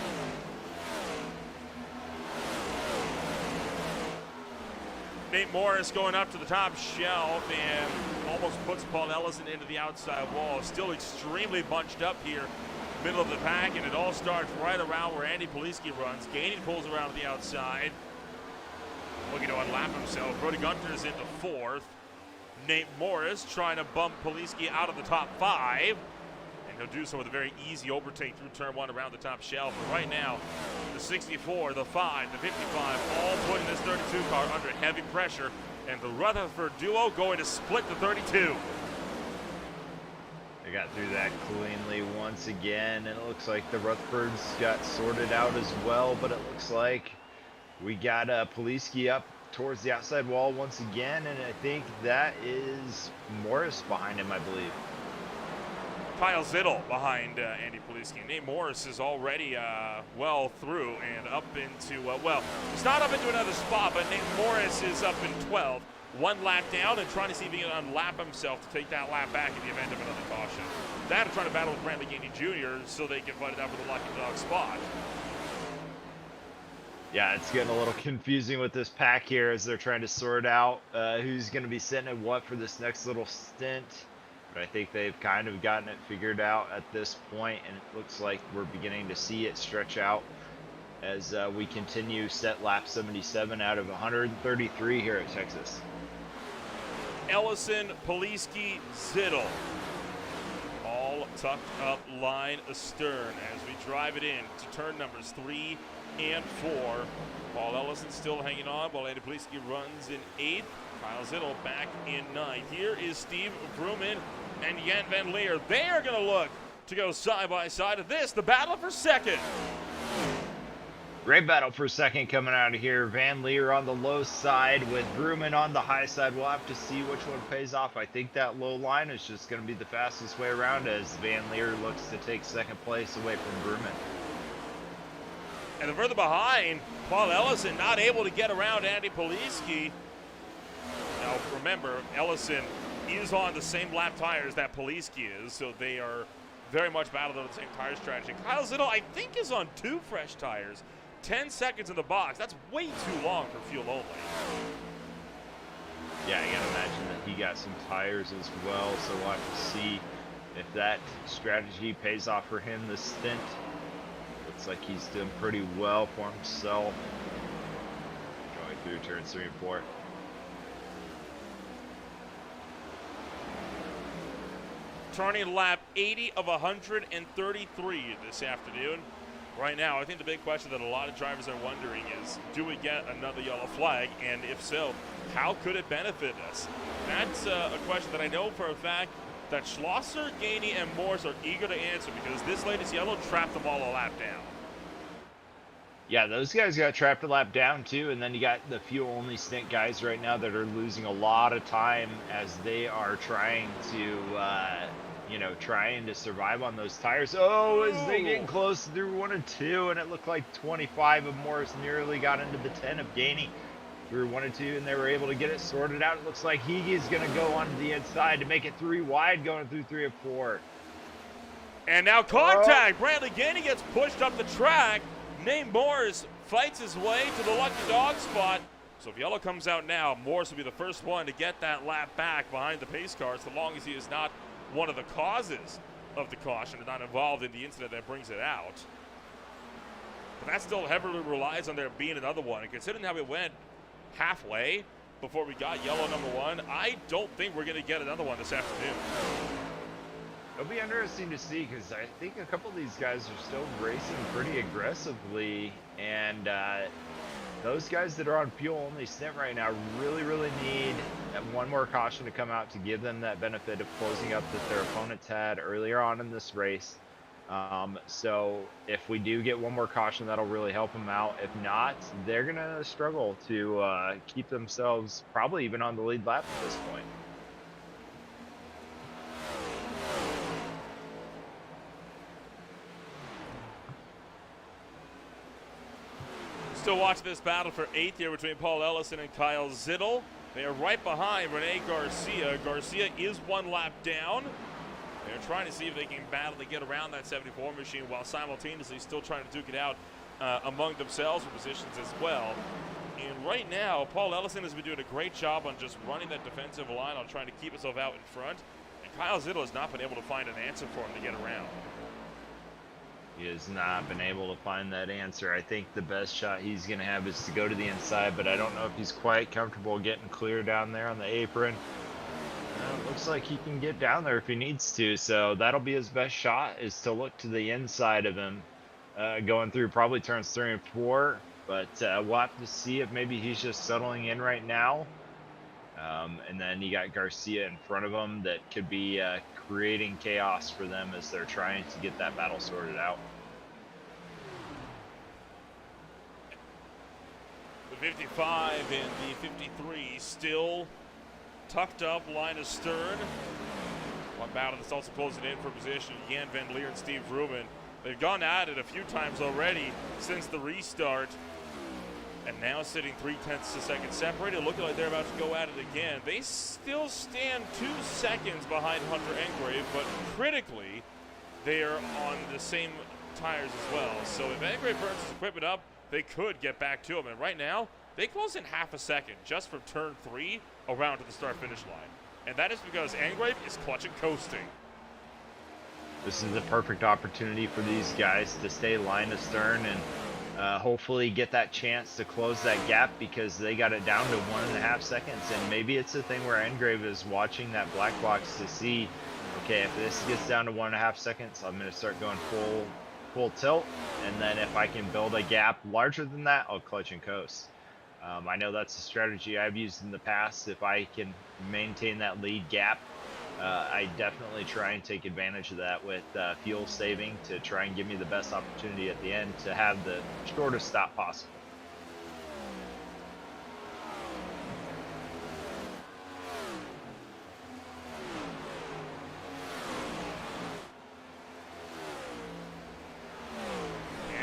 Nate Morris going up to the top shelf and almost puts Paul Ellison into the outside wall. Still extremely bunched up here middle of the pack, and it all starts right around where Andy Poliski runs. Gainey pulls around to the outside, looking to unlap himself. Brody Gunter's into fourth. Nate Morris trying to bump Poliski out of the top 5. And he'll do so with a very easy overtake through turn 1 around the top shelf. But right now, the 64, the 5, the 55, all putting this 32 car under heavy pressure. And the Rutherford duo going to split the 32. They got through that cleanly once again, and it looks like the Rutherfords got sorted out as well, but it looks like we got Poliski up towards the outside wall once again, and I think that is Morris behind him, I believe. Kyle Zittel behind Andy Poliski. Nate Morris is already well through and up into, well, he's not up into another spot, but Nate Morris is up in 12th. 1 lap down and trying to see if he can unlap himself to take that lap back in the event of another caution. That and trying to battle with Brantley Gainey Jr. so they can fight it out for the lucky dog spot. Yeah, it's getting a little confusing with this pack here as they're trying to sort out who's going to be sitting at what for this next little stint. But I think they've kind of gotten it figured out at this point, and it looks like we're beginning to see it stretch out as we continue set lap 77 out of 133 here at Texas. Ellison, Poliski, Zittel, all tucked up line astern as we drive it in to turn numbers 3 and 4. Paul Ellison still hanging on while Andy Poliski runs in 8th. Kyle Zittel back in 9th. Here is Steve Vrooman and Jan Van Leer. They are going to look to go side by side of this, the battle for second. Great battle for second coming out of here. Van Leer on the low side with Vrooman on the high side. We'll have to see which one pays off. I think that low line is just going to be the fastest way around as Van Leer looks to take second place away from Vrooman. And the further behind, Paul Ellison not able to get around Andy Poliski. Now remember, Ellison is on the same lap tires that Poliski is, so they are very much battled on the same tire strategy. Kyle Zittel, I think, is on 2 fresh tires. 10 seconds in the box. That's way too long for fuel only. Yeah, I gotta imagine that he got some tires as well, so we'll have to see if that strategy pays off for him this stint. Looks like he's doing pretty well for himself. Going through turns 3 and 4. Turning lap 80 of 133 this afternoon. Right now, I think the big question that a lot of drivers are wondering is, do we get another yellow flag? And if so, how could it benefit us? That's a question that I know for a fact that Schlosser, Gainey, and Morse are eager to answer because this latest yellow trapped them all a lap down. Yeah, those guys got trapped a lap down too, and then you got the fuel-only stint guys right now that are losing a lot of time as they are trying to, trying to survive on those tires. Oh, as they get close through 1 and 2, and it looked like 25 of Morris nearly got into the 10 of Gainey through 1 and 2, and they were able to get it sorted out. It looks like Higue is going to go onto the inside to make it 3 wide going through 3 of 4. And now contact. Brantley Gainey gets pushed up the track. Nate Morris fights his way to the lucky dog spot. So if yellow comes out now, Morris will be the first one to get that lap back behind the pace car, so long as he is not one of the causes of the caution and not involved in the incident that brings it out. But that still heavily relies on there being another one. And considering how it went halfway before we got yellow number 1, I don't think we're going to get another one this afternoon. It'll be interesting to see because I think a couple of these guys are still racing pretty aggressively, and those guys that are on fuel-only stint right now really need one more caution to come out to give them that benefit of closing up that their opponents had earlier on in this race. So if we do get one more caution, that'll really help them out. If not, they're going to struggle to keep themselves probably even on the lead lap at this point. Still watching this battle for 8th here between Paul Ellison and Kyle Zittel. They are right behind Rene Garcia. Garcia is 1 lap down. They're trying to see if they can battle to get around that 74 machine while simultaneously still trying to duke it out among themselves for positions as well. And right now, Paul Ellison has been doing a great job on just running that defensive line on trying to keep himself out in front. And Kyle Zittel has not been able to find an answer for him to get around. He has not been able to find that answer. I think the best shot he's going to have is to go to the inside, but I don't know if he's quite comfortable getting clear down there on the apron. Looks like he can get down there if he needs to, so that'll be his best shot, is to look to the inside of him, going through probably turns 3 and 4, but we'll have to see if maybe he's just settling in right now. And then you got Garcia in front of him that could be creating chaos for them as they're trying to get that battle sorted out. The 55 and the 53 still tucked up, line astern. One battle that's also closing in for position. Jan Van Leer and Steve Ruben. They've gone at it a few times already since the restart. And now sitting 0.3 of a second separated, looking like they're about to go at it again. They still stand 2 seconds behind Hunter Engrave, but critically, they are on the same tires as well. So if Engrave burns his equipment up, they could get back to him. And right now, they close in half a second just from turn 3 around to the start-finish line. And that is because Engrave is clutch and coasting. This is the perfect opportunity for these guys to stay line astern and hopefully get that chance to close that gap, because they got it down to 1.5 seconds. And maybe it's a thing where Engrave is watching that black box to see, okay, if this gets down to 1.5 seconds, I'm going to start going full tilt, and then if I can build a gap larger than that, I'll clutch and coast. I know that's a strategy I've used in the past. If I can maintain that lead gap, I definitely try and take advantage of that with fuel saving to try and give me the best opportunity at the end to have the shortest stop possible.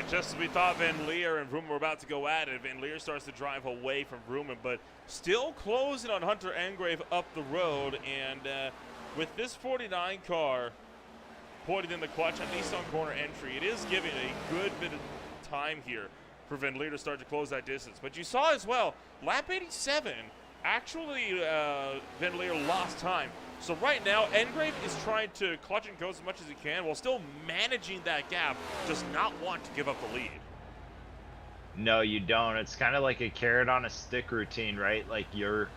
Just as we thought Van Leer and Vrooman were about to go at it, Van Leer starts to drive away from Vrooman, but still closing on Hunter Engrave up the road. And with this 49 car pointed in the clutch, at least on corner entry, it is giving a good bit of time here for Van Leer to start to close that distance. But you saw as well, lap 87, actually Van Leer lost time. So right now, Engrave is trying to clutch and coast as much as he can while still managing that gap, does not want to give up the lead. No, you don't. It's kind of like a carrot on a stick routine, right? Like you're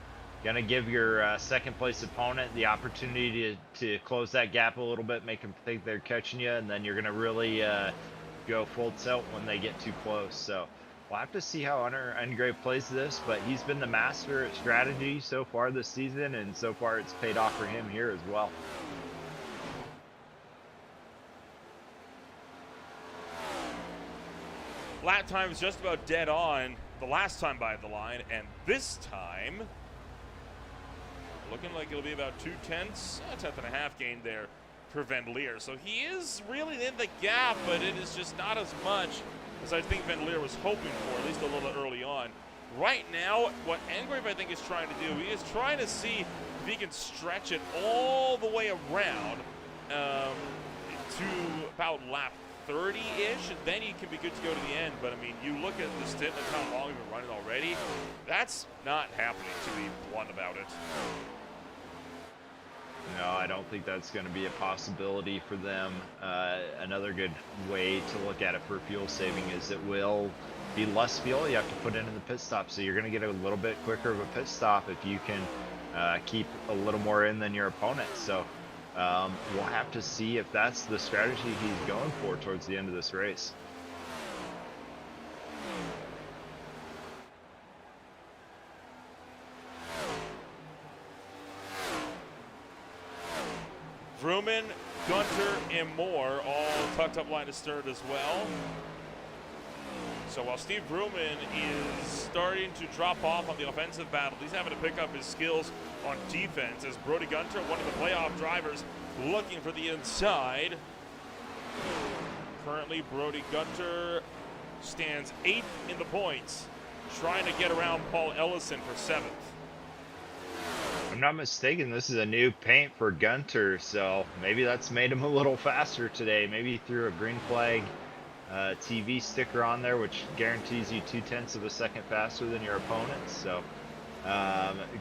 going to give your second place opponent the opportunity to close that gap a little bit, make them think they're catching you, and then you're going to really go full tilt when they get too close. So we'll have to see how Hunter Engrave plays this, but he's been the master at strategy so far this season, and so far it's paid off for him here as well. Lap time is just about dead on the last time by the line, and this time looking like it'll be about 0.2, a tenth and a half gain there for Van Leer. So he is really in the gap, but it is just not as much as I think Van Leer was hoping for, at least a little early on. Right now, what Engrave I think is trying to do, he is trying to see if he can stretch it all the way around to about lap 30-ish, and then he can be good to go to the end. But I mean, you look at the stint and how long he's been running already, that's not happening, to be blunt about it. No, I don't think that's going to be a possibility for them. Another good way to look at it for fuel saving is it will be less fuel you have to put in the pit stop. So you're going to get a little bit quicker of a pit stop if you can keep a little more in than your opponent. So we'll have to see if that's the strategy he's going for towards the end of this race. Vrooman, Gunter, and Moore all tucked up line to start as well. So while Steve Vrooman is starting to drop off on the offensive battle, he's having to pick up his skills on defense as Brody Gunter, one of the playoff drivers, looking for the inside. Currently, Brody Gunter stands 8th in the points, trying to get around Paul Ellison for 7th. If I'm not mistaken, this is a new paint for Gunter, so maybe that's made him a little faster today. Maybe he threw a green flag TV sticker on there, which guarantees you 0.2 of a second faster than your opponent. So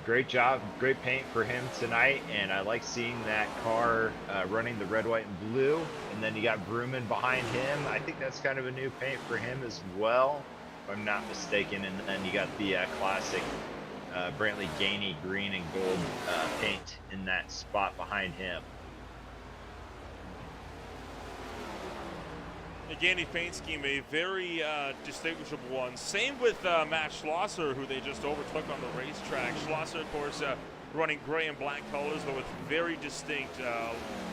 Great job, great paint for him tonight, and I like seeing that car running the red, white, and blue. And then you got Vrooman behind him. I think that's kind of a new paint for him as well, if I'm not mistaken. And then you got the classic Brantley Gainey green and gold paint in that spot behind him. Again, the paint scheme, a very distinguishable one. Same with Matt Schlosser, who they just overtook on the racetrack. Schlosser, of course, running gray and black colors, but with very distinct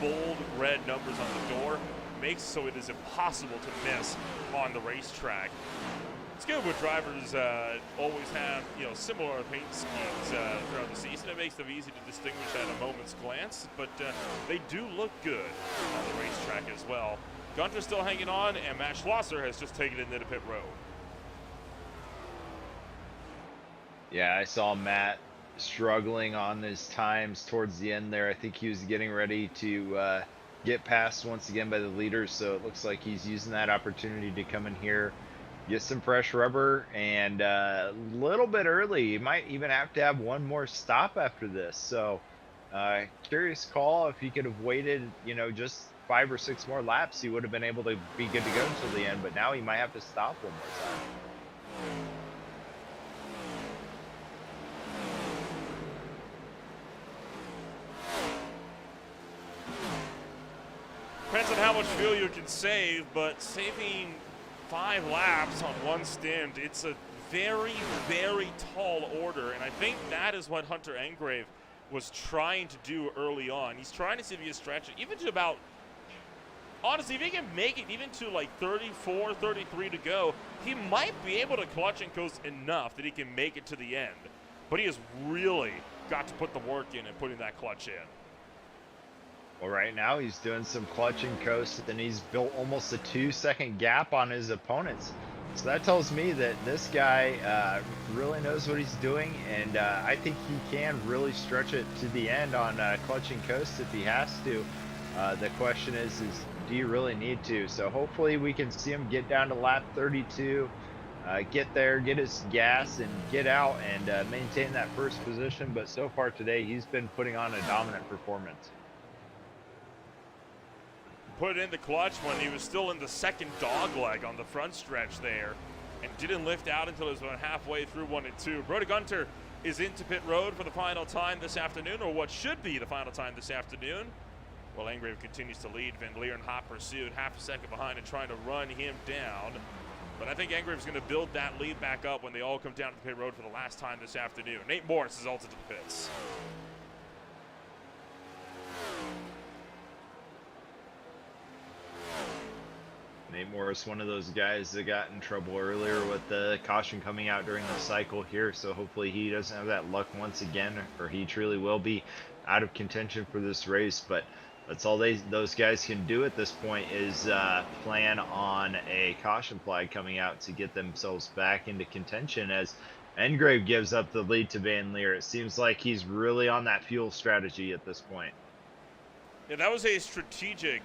bold red numbers on the door. Makes so it is impossible to miss on the racetrack. It's good when drivers always have, similar paint schemes throughout the season. It makes them easy to distinguish at a moment's glance, but they do look good on the racetrack as well. Gunter's still hanging on, and Matt Schlosser has just taken it into pit road. Yeah, I saw Matt struggling on his times towards the end there. I think he was getting ready to get passed once again by the leaders, so it looks like he's using that opportunity to come in here, get some fresh rubber, and a little bit early. He might even have to have one more stop after this. So curious call. If he could have waited, just 5 or 6 more laps, he would have been able to be good to go until the end, but now he might have to stop one more time. Depends on how much fuel you can save, but saving 5 laps on one stint, it's a very, very tall order, and I think that is what Hunter Engrave was trying to do early on. He's trying to see if he can stretch it, even to about, honestly, if he can make it even to like 34, 33 to go, he might be able to clutch and coast enough that he can make it to the end. But he has really got to put the work in and putting that clutch in. Well, right now he's doing some clutch and coast, and he's built almost a 2-second gap on his opponents. So that tells me that this guy really knows what he's doing, and I think he can really stretch it to the end on clutch and coast if he has to. The question is do you really need to? So hopefully we can see him get down to lap 32, get there, get his gas, and get out and maintain that first position. But so far today, he's been putting on a dominant performance. Put it in the clutch when he was still in the second dog leg on the front stretch there, and didn't lift out until it was about halfway through 1 and 2. Brody Gunter is into pit road for the final time this afternoon, or what should be the final time this afternoon. While Engrave continues to lead, Van Leer and hot pursuit, half a second behind and trying to run him down. But I think Engrave is going to build that lead back up when they all come down to the pit road for the last time this afternoon. Nate Morris is also to the pits. Nate Morris, one of those guys that got in trouble earlier with the caution coming out during the cycle here, so hopefully he doesn't have that luck once again, or he truly will be out of contention for this race. But that's all those guys can do at this point is plan on a caution flag coming out to get themselves back into contention, as Engrave gives up the lead to Van Leer. It seems like he's really on that fuel strategy at this point. Yeah, that was a strategic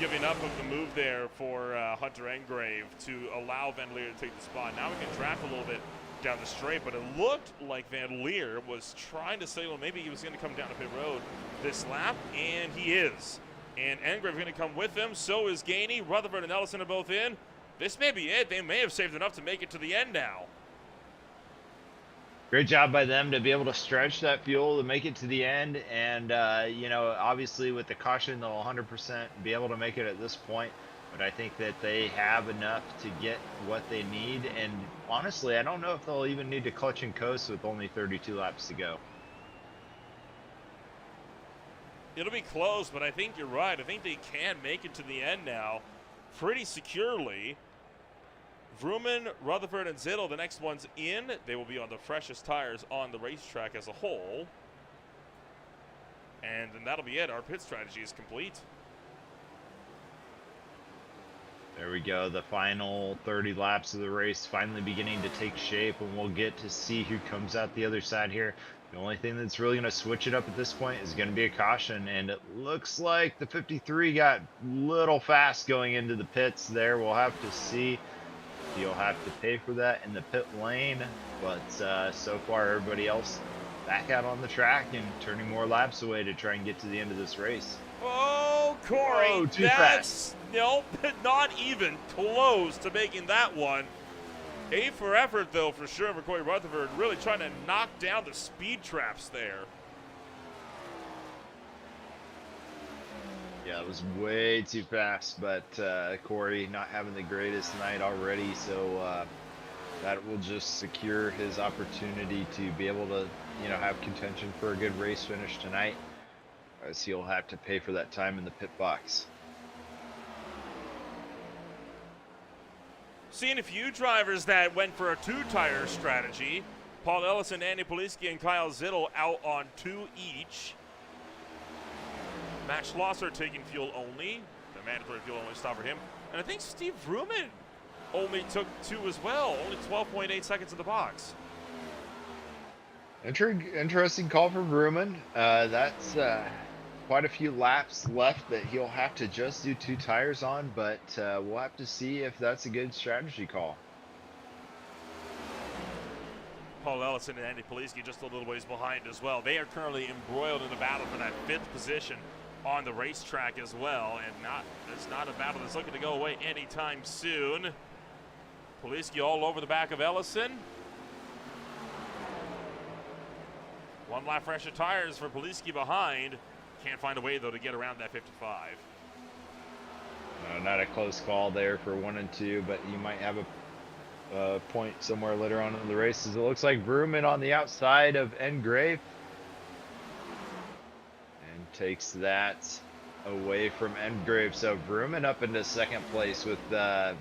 giving up of the move there for Hunter Engrave to allow Van Leer to take the spot. Now we can draft a little bit down the straight, but it looked like Van Leer was trying to say, well, maybe he was going to come down to pit road this lap, and he is. And Engrave going to come with him. So is Gainey. Rutherford and Ellison are both in. This may be it. They may have saved enough to make it to the end now. Great job by them to be able to stretch that fuel to make it to the end, and obviously with the caution they'll 100% be able to make it at this point, but I think that they have enough to get what they need, and honestly I don't know if they'll even need to clutch and coast with only 32 laps to go. It'll be close, but I think you're right. I think they can make it to the end now pretty securely. Vrooman, Rutherford, and Zittel, the next ones in. They will be on the freshest tires on the racetrack as a whole. And then that'll be it. Our pit strategy is complete. There we go. The final 30 laps of the race finally beginning to take shape, and we'll get to see who comes out the other side here. The only thing that's really going to switch it up at this point is going to be a caution, and it looks like the 53 got a little fast going into the pits there. We'll have to see. He'll have to pay for that in the pit lane, but so far everybody else back out on the track and turning more laps away to try and get to the end of this race. Oh, Corey, Whoa, too that's, nope, not even close to making that one. A for effort, though, for sure, for Corey Rutherford, really trying to knock down the speed traps there. Yeah, it was way too fast, but Corey not having the greatest night already, so that will just secure his opportunity to be able to, you know, have contention for a good race finish tonight, as he'll have to pay for that time in the pit box. Seeing a few drivers that went for a two-tire strategy. Paul Ellison, Andy Poliski, and Kyle Zittel out on 2 each. Matt Schlosser taking fuel only. The mandatory fuel only stop for him. And I think Steve Vrooman only took 2 as well. Only 12.8 seconds in the box. Interesting call for Vrooman. That's quite a few laps left that he'll have to just do 2 tires on, but we'll have to see if that's a good strategy call. Paul Ellison and Andy Poliski just a little ways behind as well. They are currently embroiled in the battle for that 5th position on the racetrack as well, and it's not a battle that's looking to go away anytime soon. Poliski all over the back of Ellison. 1 lap fresher tires for Poliski behind. Can't find a way, though, to get around that 55. Not a close call there for 1 and 2, but you might have a point somewhere later on in the races. It looks like Vrooman on the outside of Engrave and takes that away from Engrave. So Vrooman up into 2nd place with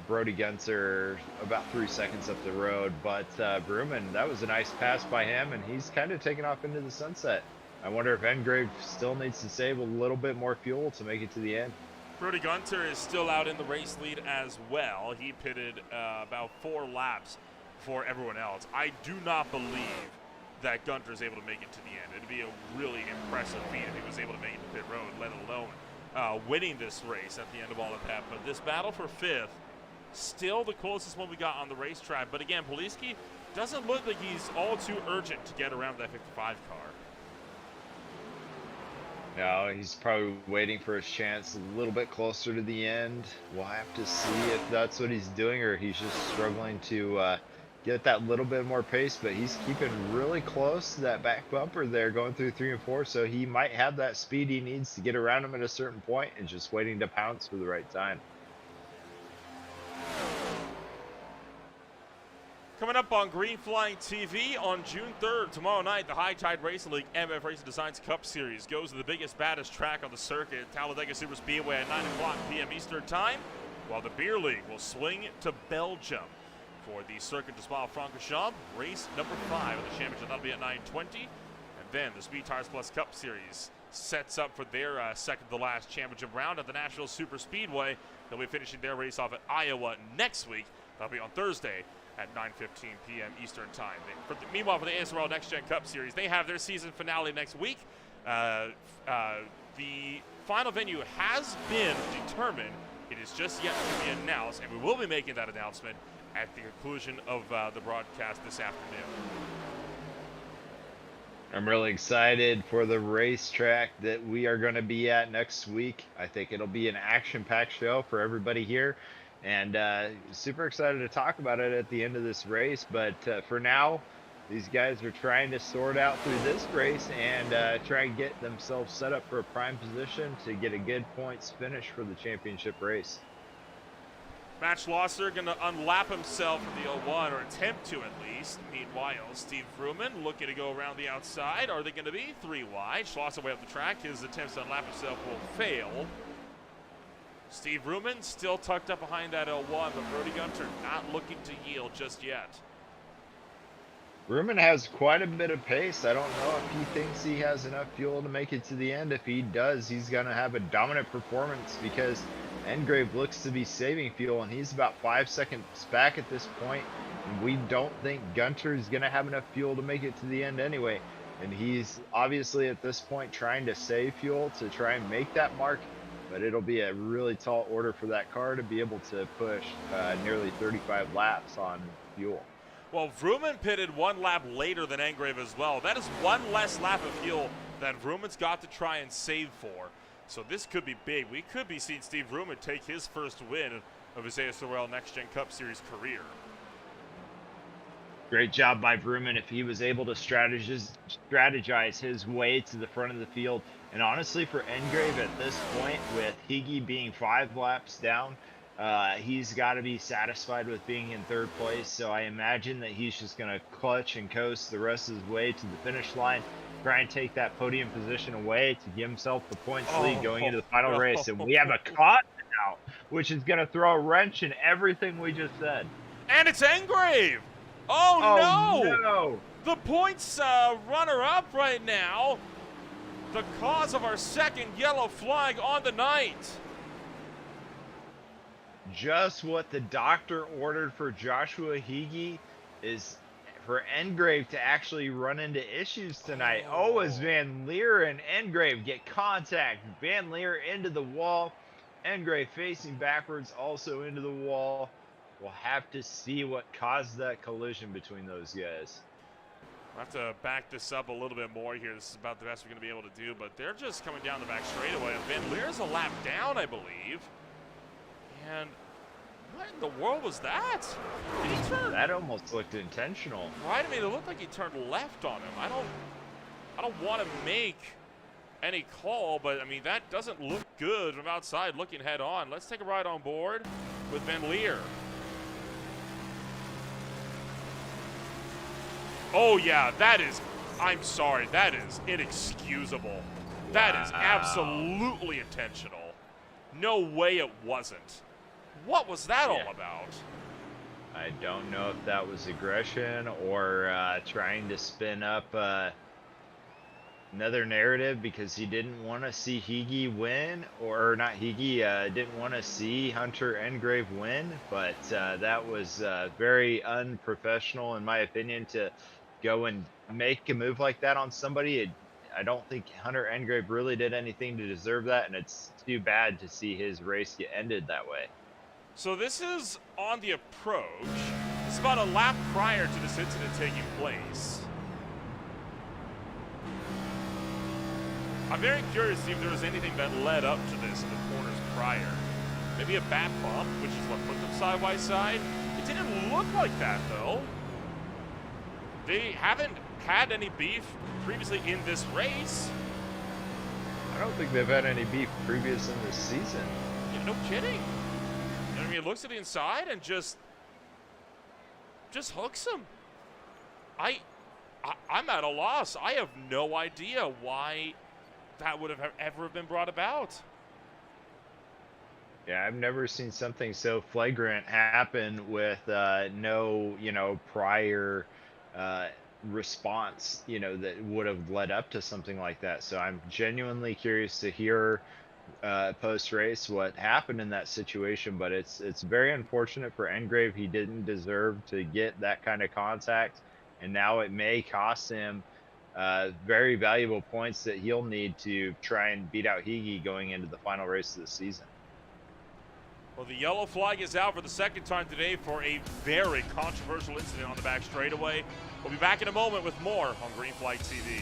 Brody Gunter about 3 seconds up the road. But Vrooman, that was a nice pass by him, and he's kind of taken off into the sunset. I wonder if Engrave still needs to save a little bit more fuel to make it to the end. Brody Gunter is still out in the race lead as well. He pitted about 4 laps for everyone else. I do not believe that Gunter is able to make it to the end. It'd be a really impressive feat if he was able to make it to pit road, let alone winning this race at the end of all of that. But this battle for 5th, still the closest one we got on the racetrack. But again, Poliski doesn't look like he's all too urgent to get around that 55 car. No, he's probably waiting for his chance a little bit closer to the end. We'll have to see if that's what he's doing, or he's just struggling to get that little bit more pace, but he's keeping really close to that back bumper there going through 3 and 4, so he might have that speed he needs to get around him at a certain point and just waiting to pounce for the right time. Coming up on Green Flying TV on June 3rd, tomorrow night, the High Tide Racing League MF Racing Designs Cup Series goes to the biggest, baddest track on the circuit, Talladega Super Speedway at 9 o'clock p.m. Eastern Time, while the Beer League will swing to Belgium for the Circuit de Spa-Francorchamps, race number 5 of the championship. That'll be at 9:20. And then the Speed Tires Plus Cup Series sets up for their second to last championship round at the National Super Speedway. They'll be finishing their race off at Iowa next week. That'll be on Thursday at 9:15 p.m. Eastern Time. Meanwhile, for the ASRL NextGen Cup Series, they have their season finale next week. The final venue has been determined. It is just yet to be announced, and we will be making that announcement at the conclusion of the broadcast this afternoon. I'm really excited for the racetrack that we are going to be at next week. I think it'll be an action-packed show for everybody here, and super excited to talk about it at the end of this race. But for now, these guys are trying to sort out through this race and try and get themselves set up for a prime position to get a good points finish for the championship race. Matt Schlosser going to unlap himself from the 01, or attempt to at least. Meanwhile, Steve Vrooman looking to go around the outside. Are they going to be 3 wide? Schlosser way up the track. His attempts to unlap himself will fail. Steve Vrooman still tucked up behind that 01, but Brody Gunter not looking to yield just yet. Vrooman has quite a bit of pace. I don't know if he thinks he has enough fuel to make it to the end. If he does, he's going to have a dominant performance because Engrave looks to be saving fuel, and he's about 5 seconds back at this point. And we don't think Gunter is going to have enough fuel to make it to the end anyway. And he's obviously at this point trying to save fuel to try and make that mark but it'll be a really tall order for that car to be able to push nearly 35 laps on fuel. Well, Vrooman pitted 1 lap later than Engrave as well. That is 1 less lap of fuel that Vrooman's got to try and save for. So this could be big. We could be seeing Steve Vrooman take his first win of his ASRL Next Gen Cup Series career. Great job by Vrooman if he was able to strategize his way to the front of the field. And honestly, for Engrave at this point, with Higgy being 5 laps down, he's got to be satisfied with being in 3rd place. So I imagine that he's just going to clutch and coast the rest of his way to the finish line, try and take that podium position away to give himself the points lead going into the final race. And we have a caution out, which is going to throw a wrench in everything we just said. And it's Engrave! Oh, no! The points runner-up right now. The cause of our 2nd yellow flag on the night. Just what the doctor ordered for Joshua Higgy is for Engrave to actually run into issues tonight. Oh, as Van Leer and Engrave get contact. Van Leer into the wall. Engrave facing backwards, also into the wall. We'll have to see what caused that collision between those guys. I'll have to back this up a little bit more here. This is about the best we're going to be able to do, but they're just coming down the back straightaway. Van Leer's a lap down, I believe. And what in the world was that? Did he turn? That almost looked intentional. Right? I mean, it looked like he turned left on him. I don't want to make any call, but I mean, that doesn't look good from outside looking head on. Let's take a ride on board with Van Leer. Oh yeah, I'm sorry, that is inexcusable. Wow. That is absolutely intentional. No way it wasn't. What was that all about? I don't know if that was aggression or trying to spin up another narrative because he didn't want to see Higgy win, or not Higgy, didn't want to see Hunter Engrave win, but that was very unprofessional in my opinion to go and make a move like that on somebody. I don't think Hunter Engrave really did anything to deserve that, and it's too bad to see his race get ended that way. So this is on the approach. It's about a lap prior to this incident taking place. I'm very curious to see if there was anything that led up to this in the corners prior. Maybe a bad bump, which is what put them side by side. It didn't look like that, though. They haven't had any beef previously in this race. I don't think they've had any beef previous in this season. Yeah, no kidding. I mean, it looks at the inside and just hooks him. I'm at a loss. I have no idea why that would have ever been brought about. Yeah, I've never seen something so flagrant happen with no, prior response, that would have led up to something like that. So I'm genuinely curious to hear post-race what happened in that situation, but it's very unfortunate for Engrave. He didn't deserve to get that kind of contact, and now it may cost him very valuable points that he'll need to try and beat out Higgy going into the final race of the season. Well, the yellow flag is out for the 2nd time today for a very controversial incident on the back straightaway. We'll be back in a moment with more on Green Flag TV.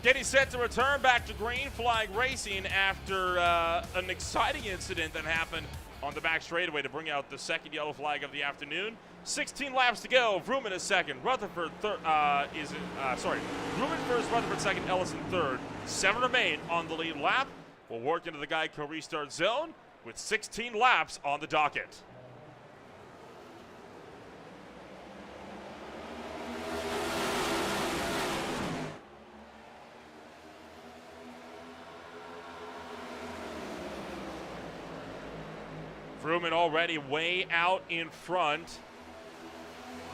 Getting set to return back to green flag racing after an exciting incident that happened on the back straightaway to bring out the second yellow flag of the afternoon. 16 laps to go. Vrooman is second. Rutherford Vrooman first, Rutherford second, Ellison third. 7 remain on the lead lap. We'll work into the Geico restart zone with 16 laps on the docket. Vrooman already way out in front.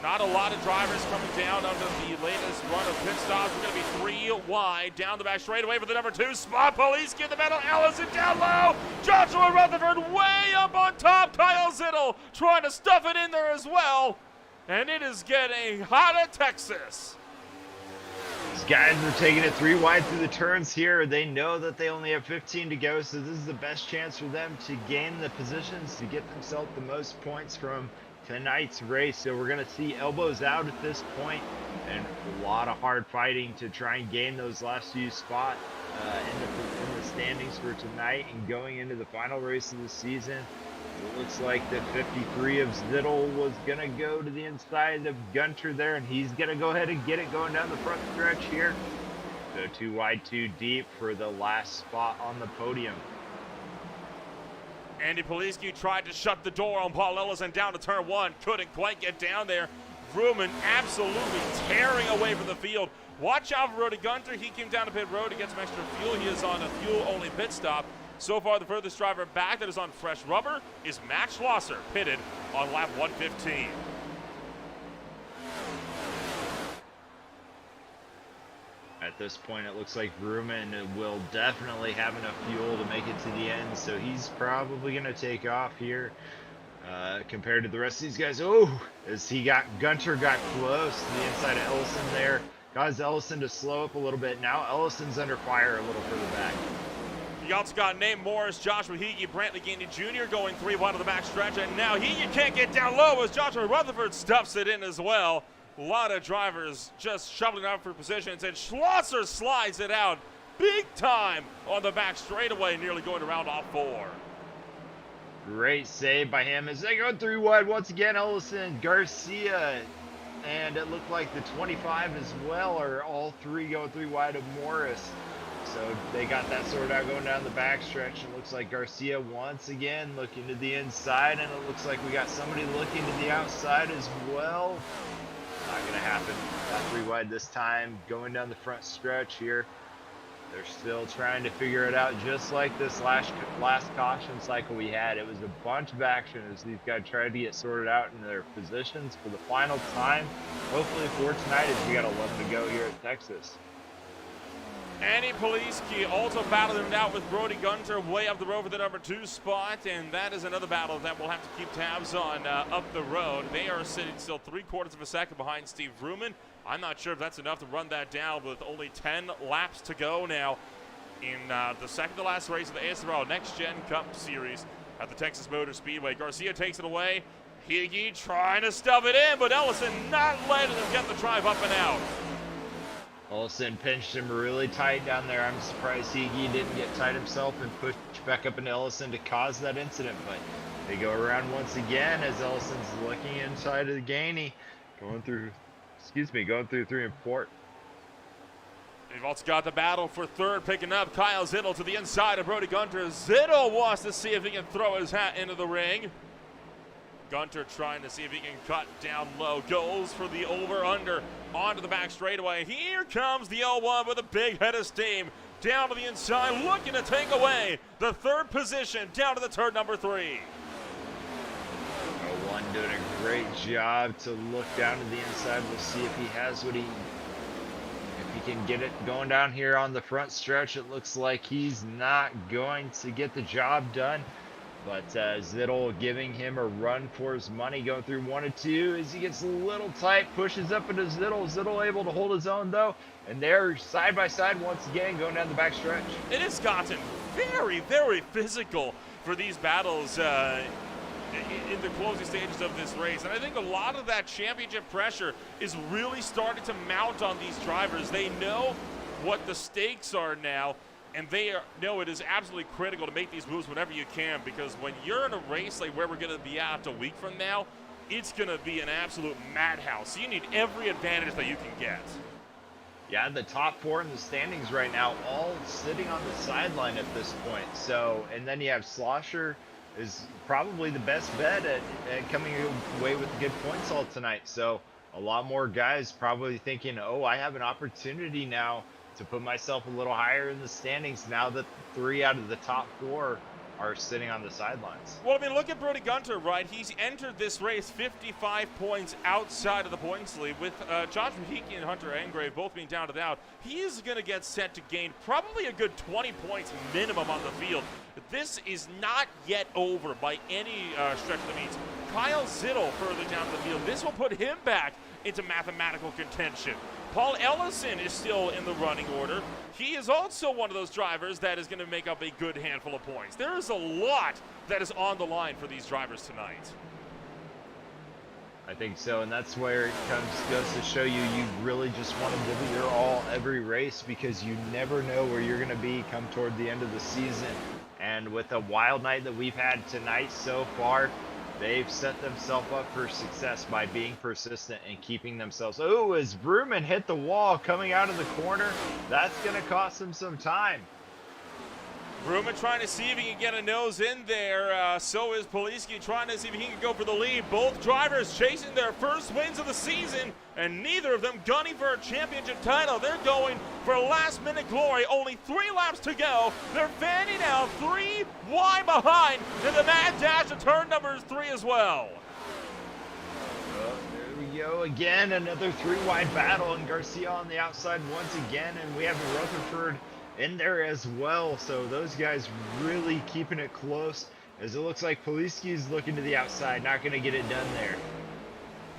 Not a lot of drivers coming down under the latest run of pit stops. We're going to be 3 wide down the back straightaway for the number 2 spot. Police in the middle. Ellison down low. Joshua Rutherford way up on top. Kyle Zittel trying to stuff it in there as well. And it is getting hot at Texas. These guys are taking it 3 wide through the turns here. They know that they only have 15 to go, so this is the best chance for them to gain the positions to get themselves the most points from tonight's race. So we're going to see elbows out at this point and a lot of hard fighting to try and gain those last few spots in the standings for tonight and going into the final race of the season. It looks like the 53 of Zittel was going to go to the inside of Gunter there, and he's going to go ahead and get it going down the front stretch here. So 2 wide, 2 deep for the last spot on the podium. Andy Poliski tried to shut the door on Paul Ellison down to turn 1. Couldn't quite get down there. Vrooman absolutely tearing away from the field. Watch out for Rody Gunter. He came down to pit road to get some extra fuel. He is on a fuel-only pit stop. So far, the furthest driver back that is on fresh rubber is Max Schlosser, pitted on lap 115. At this point, it looks like Vrooman will definitely have enough fuel to make it to the end, so he's probably going to take off here compared to the rest of these guys. Oh, as Gunter got close to the inside of Ellison there, caused Ellison to slow up a little bit. Now Ellison's under fire a little further back. You also got Nate Morris, Joshua Heagy, Brantley Gainey Jr. going 3 wide on the back stretch, and now Heagy can't get down low as Joshua Rutherford stuffs it in as well. A lot of drivers just shoveling out for positions, and Schlosser slides it out big time on the back straightaway, nearly going around off 4. Great save by him as they go 3 wide once again. Ellison, Garcia, and it looked like the 25 as well are all 3 going 3 wide of Morris. So they got that sorted out going down the backstretch. It looks like Garcia once again looking to the inside, and it looks like we got somebody looking to the outside as well. Not going to happen. Got 3 wide this time. Going down the front stretch here. They're still trying to figure it out, just like this last caution cycle we had. It was a bunch of action as these guys tried to get sorted out in their positions for the final time. Hopefully for tonight, as we got 11 to go here at Texas. Andy Poliski also battled him out with Brody Gunter way up the road for the number 2 spot, and that is another battle that we'll have to keep tabs on up the road. They are sitting still 3/4 of a second behind Steve Vrooman. I'm not sure if that's enough to run that down with only 10 laps to go now in the second to last race of the ASRL NextGen Cup Series at the Texas Motor Speedway. Garcia takes it away. Heagy trying to stuff it in, but Ellison not letting him get the drive up and out. Ellison pinched him really tight down there. I'm surprised Heagy didn't get tight himself and push back up into Ellison to cause that incident, but they go around once again as Ellison's looking inside of the Gainey, going through 3 and 4. They've also got the battle for third, picking up Kyle Zittel to the inside of Brody Gunter. Zittel wants to see if he can throw his hat into the ring. Gunter trying to see if he can cut down low. Goes for the over-under onto the back straightaway. Here comes the L1 with a big head of steam. Down to the inside, looking to take away the 3rd position down to the turn number 3. L1 doing a great job to look down to the inside. We'll see if he has what he can get it going down here on the front stretch. It looks like he's not going to get the job done. But Zittel giving him a run for his money, going through 1 and 2 as he gets a little tight, pushes up into Zittel. Zittel able to hold his own though, and they're side by side once again going down the back stretch. It has gotten very, very physical for these battles in the closing stages of this race, and I think a lot of that championship pressure is really starting to mount on these drivers. They know what the stakes are now, and they know it is absolutely critical to make these moves whenever you can, because when you're in a race like where we're going to be at a week from now, it's going to be an absolute madhouse. So you need every advantage that you can get. Yeah, the top 4 in the standings right now, all sitting on the sideline at this point. So, and then you have Slosher is probably the best bet at coming away with a good points haul tonight. So a lot more guys probably thinking, oh, I have an opportunity now to put myself a little higher in the standings now that 3 out of the top 4 are sitting on the sidelines. Well, I mean, look at Brody Gunter, right? He's entered this race 55 points outside of the points lead, with Josh Mahiki and Hunter Angrave both being down to out. He is going to get set to gain probably a good 20 points minimum on the field. This is not yet over by any stretch of the means. Kyle Zittel further down the field. This will put him back into mathematical contention. Paul Ellison is still in the running order. He is also one of those drivers that is going to make up a good handful of points. There is a lot that is on the line for these drivers tonight. I think so, and that's where it goes to show you really just want to give it your all every race, because you never know where you're going to be come toward the end of the season. And with a wild night that we've had tonight so far, they've set themselves up for success by being persistent and keeping themselves. Oh, as Vrooman hit the wall coming out of the corner, that's going to cost him some time. Vrooman trying to see if he can get a nose in there. So is Poliski trying to see if he can go for the lead. Both drivers chasing their first wins of the season, and neither of them gunning for a championship title. They're going for last-minute glory. Only 3 laps to go. They're fanning out 3 wide behind in the mad dash to turn number 3 as well. There we go again. Another 3-wide battle, and Garcia on the outside once again, and we have Rutherford in there as well. So those guys really keeping it close, as it looks like Poliski's looking to the outside, not going to get it done there.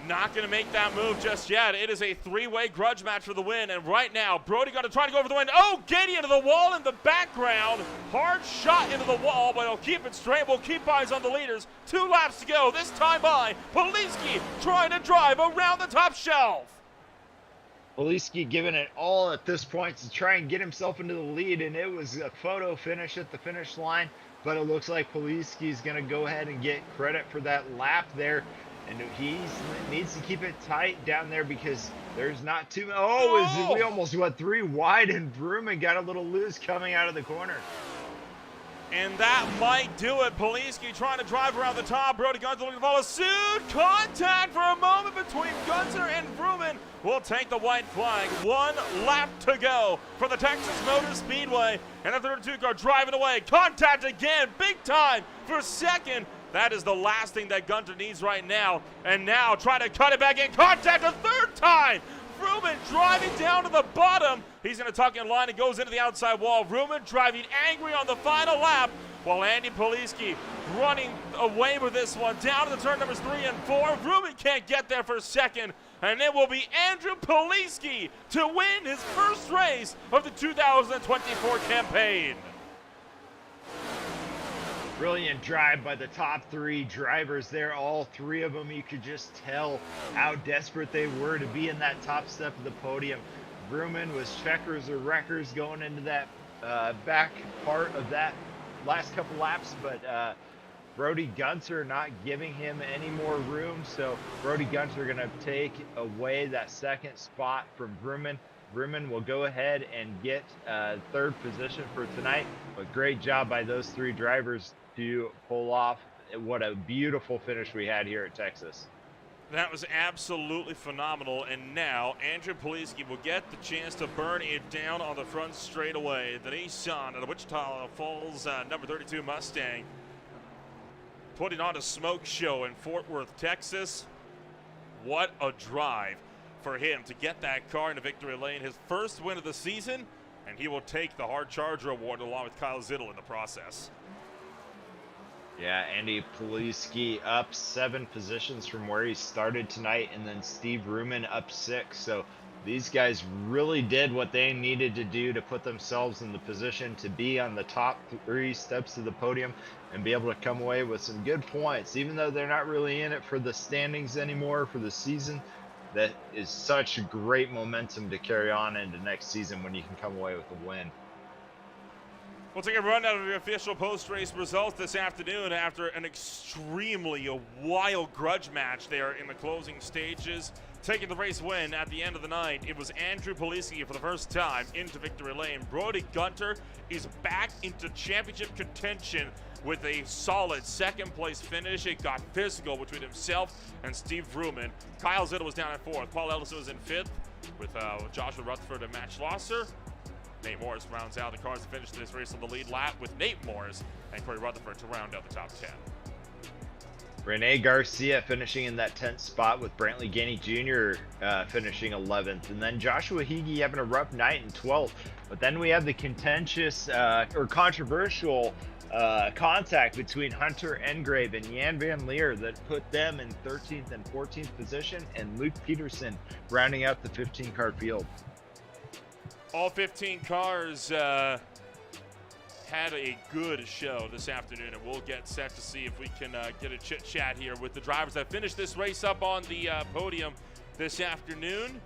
Not going to make that move just yet. It is a 3-way grudge match for the win, and right now Brody got to try to go for the win. Oh, Gady into the wall in the background. Hard shot into the wall, but he'll keep it straight. We'll keep eyes on the leaders. 2 laps to go. This time by Poliski trying to drive around the top shelf. Poliski giving it all at this point to try and get himself into the lead, and it was a photo finish at the finish line, but it looks like Poliski's going to go ahead and get credit for that lap there, and he needs to keep it tight down there because there's not too many. Oh, we almost went 3 wide, and Vrooman got a little loose coming out of the corner. And that might do it. Poliski trying to drive around the top. Brody Gunter looking to follow suit. Contact for a moment between Gunter and Vrooman. We'll take the white flag. 1 lap to go for the Texas Motor Speedway. And the 32 car driving away. Contact again. Big time for second. That is the last thing that Gunter needs right now. And now trying to cut it back in. Contact a 3rd time. Vrooman driving down to the bottom. He's going to tuck in line and goes into the outside wall. Vrooman driving angry on the final lap, while Andy Poliski running away with this one down to the turn numbers 3 and 4. Vrooman can't get there for second, and it will be Andrew Poliski to win his first race of the 2024 campaign. Brilliant drive by the top 3 drivers there. All 3 of them, you could just tell how desperate they were to be in that top step of the podium. Vrooman was checkers or wreckers going into that back part of that last couple laps, but Brody Gunter not giving him any more room. So Brody Gunter going to take away that 2nd spot from Vrooman. Vrooman will go ahead and get 3rd position for tonight, but great job by those 3 drivers to pull off what a beautiful finish we had here at Texas. That was absolutely phenomenal, and now Andrew Poliski will get the chance to burn it down on the front straightaway. The Nissan at the Wichita Falls number 32 Mustang putting on a smoke show in Fort Worth, Texas. What a drive for him to get that car into victory lane, his first win of the season, and he will take the Hard Charger Award along with Kyle Zittel in the process. Yeah, Andy Poliski up 7 positions from where he started tonight, and then Steve Vrooman up 6. So these guys really did what they needed to do to put themselves in the position to be on the top 3 steps of the podium and be able to come away with some good points. Even though they're not really in it for the standings anymore for the season, that is such great momentum to carry on into next season when you can come away with a win. We'll take a rundown of the official post-race results this afternoon after an extremely wild grudge match there in the closing stages. Taking the race win at the end of the night, it was Andrew Poliski for the first time into victory lane. Brody Gunter is back into championship contention with a solid second-place finish. It got physical between himself and Steve Vrooman. Kyle Zittel was down at fourth. Paul Ellison was in fifth with Joshua Rutherford and Matt Schlosser. Nate Morris rounds out the cars to finish this race on the lead lap with Nate Morris and Corey Rutherford to round out the top 10. Rene Garcia finishing in that 10th spot with Brantley Gainey Jr. Finishing 11th. And then Joshua Higgy having a rough night in 12th. But then we have the contentious or controversial contact between Hunter Engrave and Jan Van Leer that put them in 13th and 14th position, and Luke Peterson rounding out the 15-car field. All 15 cars had a good show this afternoon, and we'll get set to see if we can get a chit-chat here with the drivers that finished this race up on the podium this afternoon.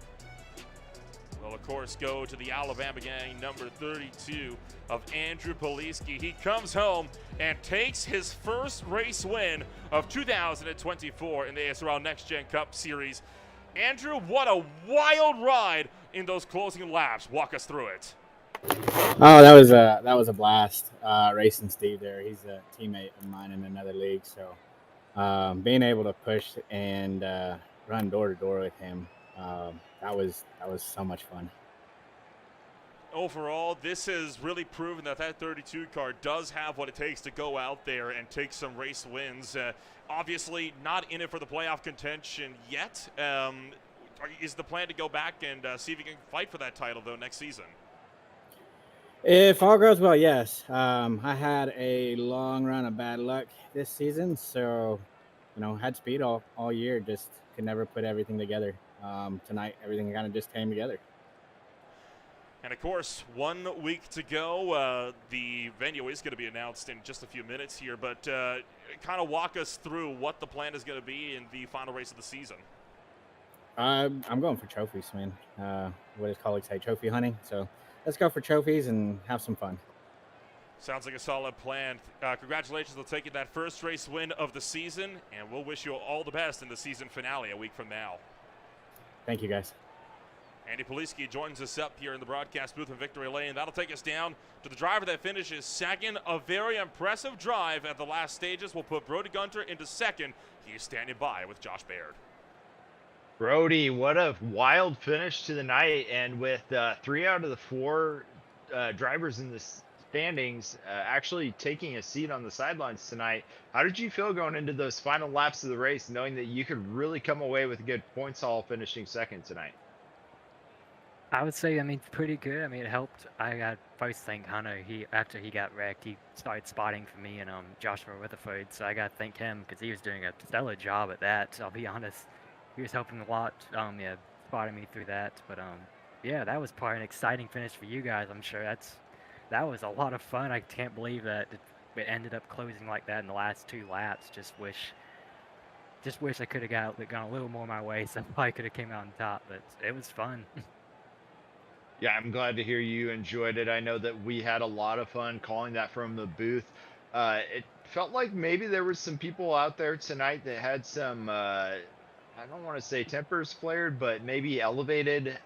We'll, of course, go to the Alabama gang, number 32 of Andrew Poliski. He comes home and takes his first race win of 2024 in the ASRL NextGen Cup Series. Andrew, what a wild ride in those closing laps. Walk us through it. Oh, that was a blast racing Steve there. He's a teammate of mine in another league, so being able to push and run door to door with him, that was so much fun. Overall, this has really proven that 32 car does have what it takes to go out there and take some race wins. Obviously, not in it for the playoff contention yet. Is the plan to go back and see if you can fight for that title, though, next season? If all goes well, yes. I had a long run of bad luck this season, so had speed all year, just could never put everything together. Tonight, everything kind of just came together. And of course, 1 week to go. The venue is going to be announced in just a few minutes here, but kind of walk us through what the plan is going to be in the final race of the season. I'm going for trophies, man. What his colleagues say, trophy hunting. So let's go for trophies and have some fun. Sounds like a solid plan. Congratulations on taking that first race win of the season, and we'll wish you all the best in the season finale a week from now. Thank you, guys. Andy Poliski joins us up here in the broadcast booth in Victory Lane. That'll take us down to the driver that finishes second. A very impressive drive at the last stages will put Brody Gunter into second. He's standing by with Josh Baird. Brody, what a wild finish to the night. And with 3 out of the 4 drivers in the standings actually taking a seat on the sidelines tonight, how did you feel going into those final laps of the race, knowing that you could really come away with a good points haul finishing second tonight? I would say, pretty good. It helped. I got first thank Hunter. After he got wrecked, he started spotting for me and Joshua Rutherford. So I got to thank him because he was doing a stellar job at that. I'll be honest. He was helping a lot. Spotting me through that. But yeah, that was probably an exciting finish for you guys. I'm sure that was a lot of fun. I can't believe that it ended up closing like that in the last 2 laps. Just wish I could have gone a little more my way, so I probably could have came out on top. But it was fun. Yeah, I'm glad to hear you enjoyed it. I know that we had a lot of fun calling that from the booth. It felt like maybe there were some people out there tonight that had some, I don't want to say tempers flared, but maybe elevated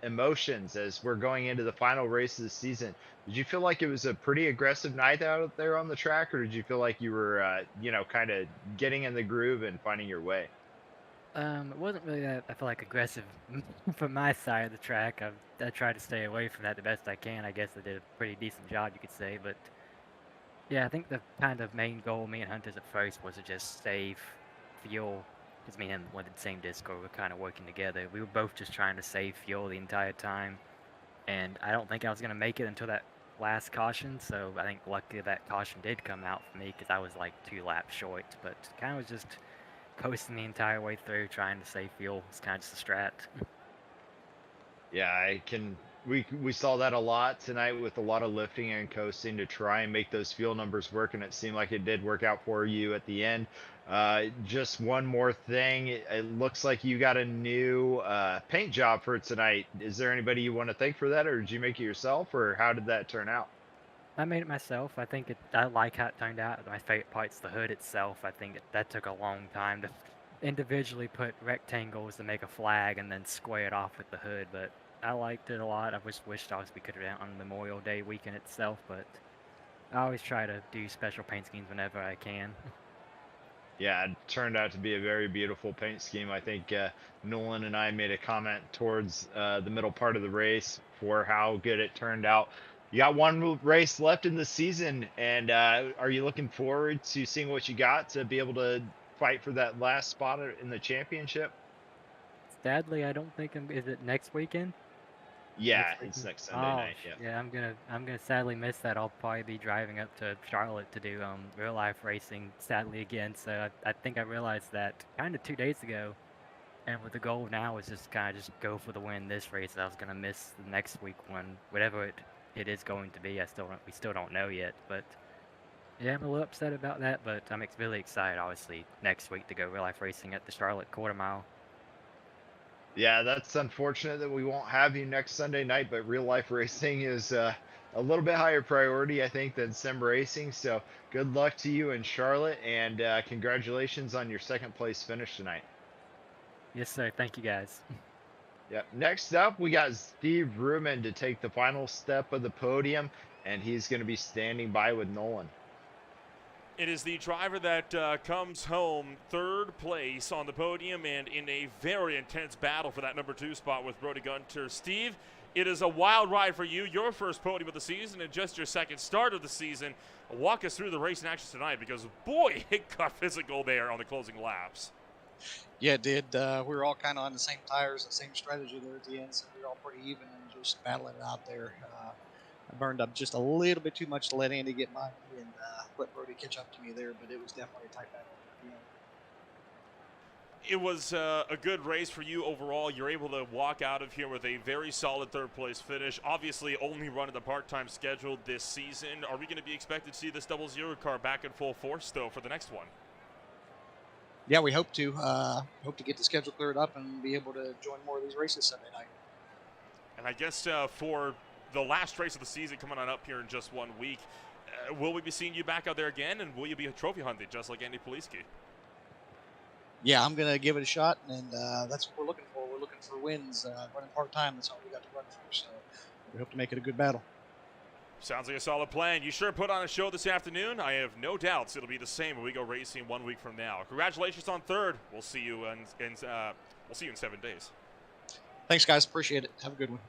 emotions as we're going into the final race of the season. Did you feel like it was a pretty aggressive night out there on the track, or did you feel like you were, kind of getting in the groove and finding your way? It wasn't really that, I feel like, aggressive from my side of the track. I tried to stay away from that the best I can. I guess I did a pretty decent job, you could say. But yeah, I think the kind of main goal, me and Hunters at first, was to just save fuel. Because me and him went to the same Discord, we were kind of working together. We were both just trying to save fuel the entire time. And I don't think I was going to make it until that last caution. So I think luckily that caution did come out for me because I was like 2 laps short. But kind of was just coasting the entire way through, trying to save fuel. It's kind of just a strat. Yeah, we saw that a lot tonight with a lot of lifting and coasting to try and make those fuel numbers work, and it seemed like it did work out for you at the end. Just one more thing. It looks like you got a new paint job for tonight. Is there anybody you want to thank for that, or did you make it yourself, or how did that turn out? I made it myself. I like how it turned out. My favorite part's the hood itself. I think that took a long time to individually put rectangles to make a flag and then square it off with the hood, but I liked it a lot. I just wished we could have done it on Memorial Day weekend itself, but I always try to do special paint schemes whenever I can. Yeah, it turned out to be a very beautiful paint scheme. I think Nolan and I made a comment towards the middle part of the race for how good it turned out. You got one race left in the season, and are you looking forward to seeing what you got to be able to fight for that last spot in the championship? Sadly, I don't think is it next weekend? Yeah, Next it's weekend? next Sunday Oh, night. Yeah. yeah, I'm gonna sadly miss that. I'll probably be driving up to Charlotte to do real life racing, sadly again. So I think I realized that kind of 2 days ago, and with the goal now is just kind of just go for the win this race. I was gonna miss the next week one, whatever it is going to be. We still don't know yet, but yeah, I'm a little upset about that. But I'm really excited, obviously, next week to go real life racing at the Charlotte quarter mile. Yeah, that's unfortunate that we won't have you next Sunday night, but real life racing is a little bit higher priority, I think, than sim racing. So good luck to you in Charlotte, and congratulations on your second place finish tonight. Yes, sir. Thank you, guys. Yep. Next up, we got Steve Ruman to take the final step of the podium, and he's going to be standing by with Nolan. It is the driver that comes home third place on the podium and in a very intense battle for that number 2 spot with Brody Gunter. Steve, it is a wild ride for you, your first podium of the season and just your second start of the season. Walk us through the race in action tonight because, boy, it got physical there on the closing laps. Yeah, it did. We were all kind of on the same tires, the same strategy there at the end, so we were all pretty even and just battling it out there. I burned up just a little bit too much to let Andy get by me and let Brody catch up to me there, but it was definitely a tight battle at the end. It was a good race for you overall. You're able to walk out of here with a very solid third place finish. Obviously, only running the part-time schedule this season. Are we going to be expected to see this 00 car back in full force, though, for the next one? Yeah, we hope to. Hope to get the schedule cleared up and be able to join more of these races Sunday night. And I guess for the last race of the season coming on up here in just 1 week, will we be seeing you back out there again, and will you be a trophy hunting just like Andy Poliski? Yeah, I'm going to give it a shot, and that's what we're looking for. We're looking for wins. Running part-time, that's all we got to run for, so we hope to make it a good battle. Sounds like a solid plan. You sure put on a show this afternoon. I have no doubts it'll be the same when we go racing 1 week from now. Congratulations on third. We'll see you in 7 days. Thanks, guys. Appreciate it. Have a good one.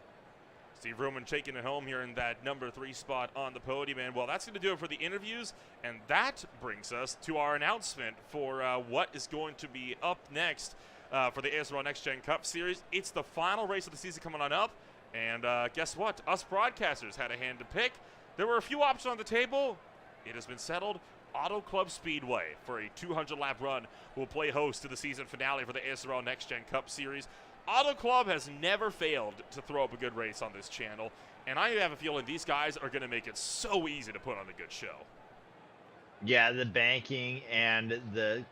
Steve Ruman taking it home here in that number 3 spot on the podium. And, well, that's going to do it for the interviews. And that brings us to our announcement for what is going to be up next for the ASRL NextGen Cup Series. It's the final race of the season coming on up. And guess what? Us broadcasters had a hand to pick. There were a few options on the table. It has been settled. Auto Club Speedway for a 200-lap run will play host to the season finale for the ASRL NextGen Cup Series. Auto Club has never failed to throw up a good race on this channel, and I have a feeling these guys are going to make it so easy to put on a good show. Yeah, the banking and the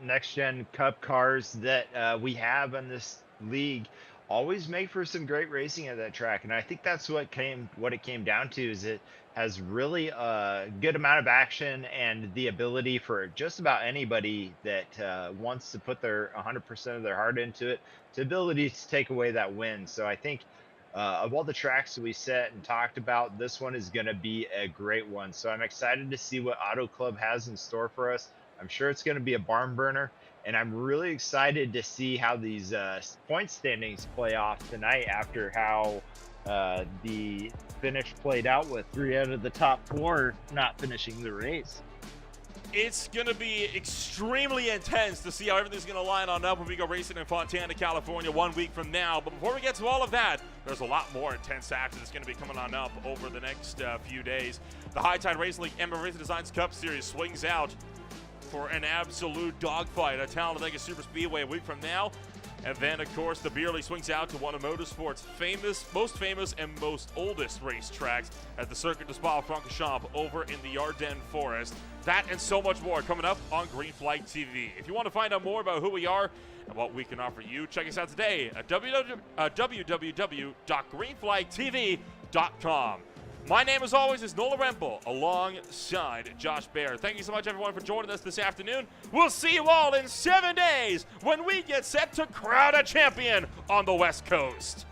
next-gen Cup cars that we have in this league always make for some great racing at that track, and I think that's what it came down to. Is it has really a good amount of action and the ability for just about anybody that wants to put their 100% of their heart into it, the ability to take away that win. So I think of all the tracks that we set and talked about, this one is going to be a great one. So I'm excited to see what Auto Club has in store for us. I'm sure it's going to be a barn burner, and I'm really excited to see how these point standings play off tonight after how the finish played out with 3 out of the top 4 not finishing the race. It's going to be extremely intense to see how everything's going to line on up when we go racing in Fontana, California 1 week from now. But before we get to all of that, there's a lot more intense action that's going to be coming on up over the next few days. The High Tide Racing League Emma Racing Designs Cup Series swings out for an absolute dogfight at Talladega Super Speedway a week from now. And then, of course, the Beerly swings out to one of motorsport's most famous and most oldest racetracks at the Circuit de Spa-Francorchamps over in the Ardennes Forest. That and so much more coming up on Green Flag TV. If you want to find out more about who we are and what we can offer you, check us out today at www.greenflagtv.com. My name, as always, is Nola Rempel, alongside Josh Baer. Thank you so much, everyone, for joining us this afternoon. We'll see you all in 7 days when we get set to crown a champion on the West Coast.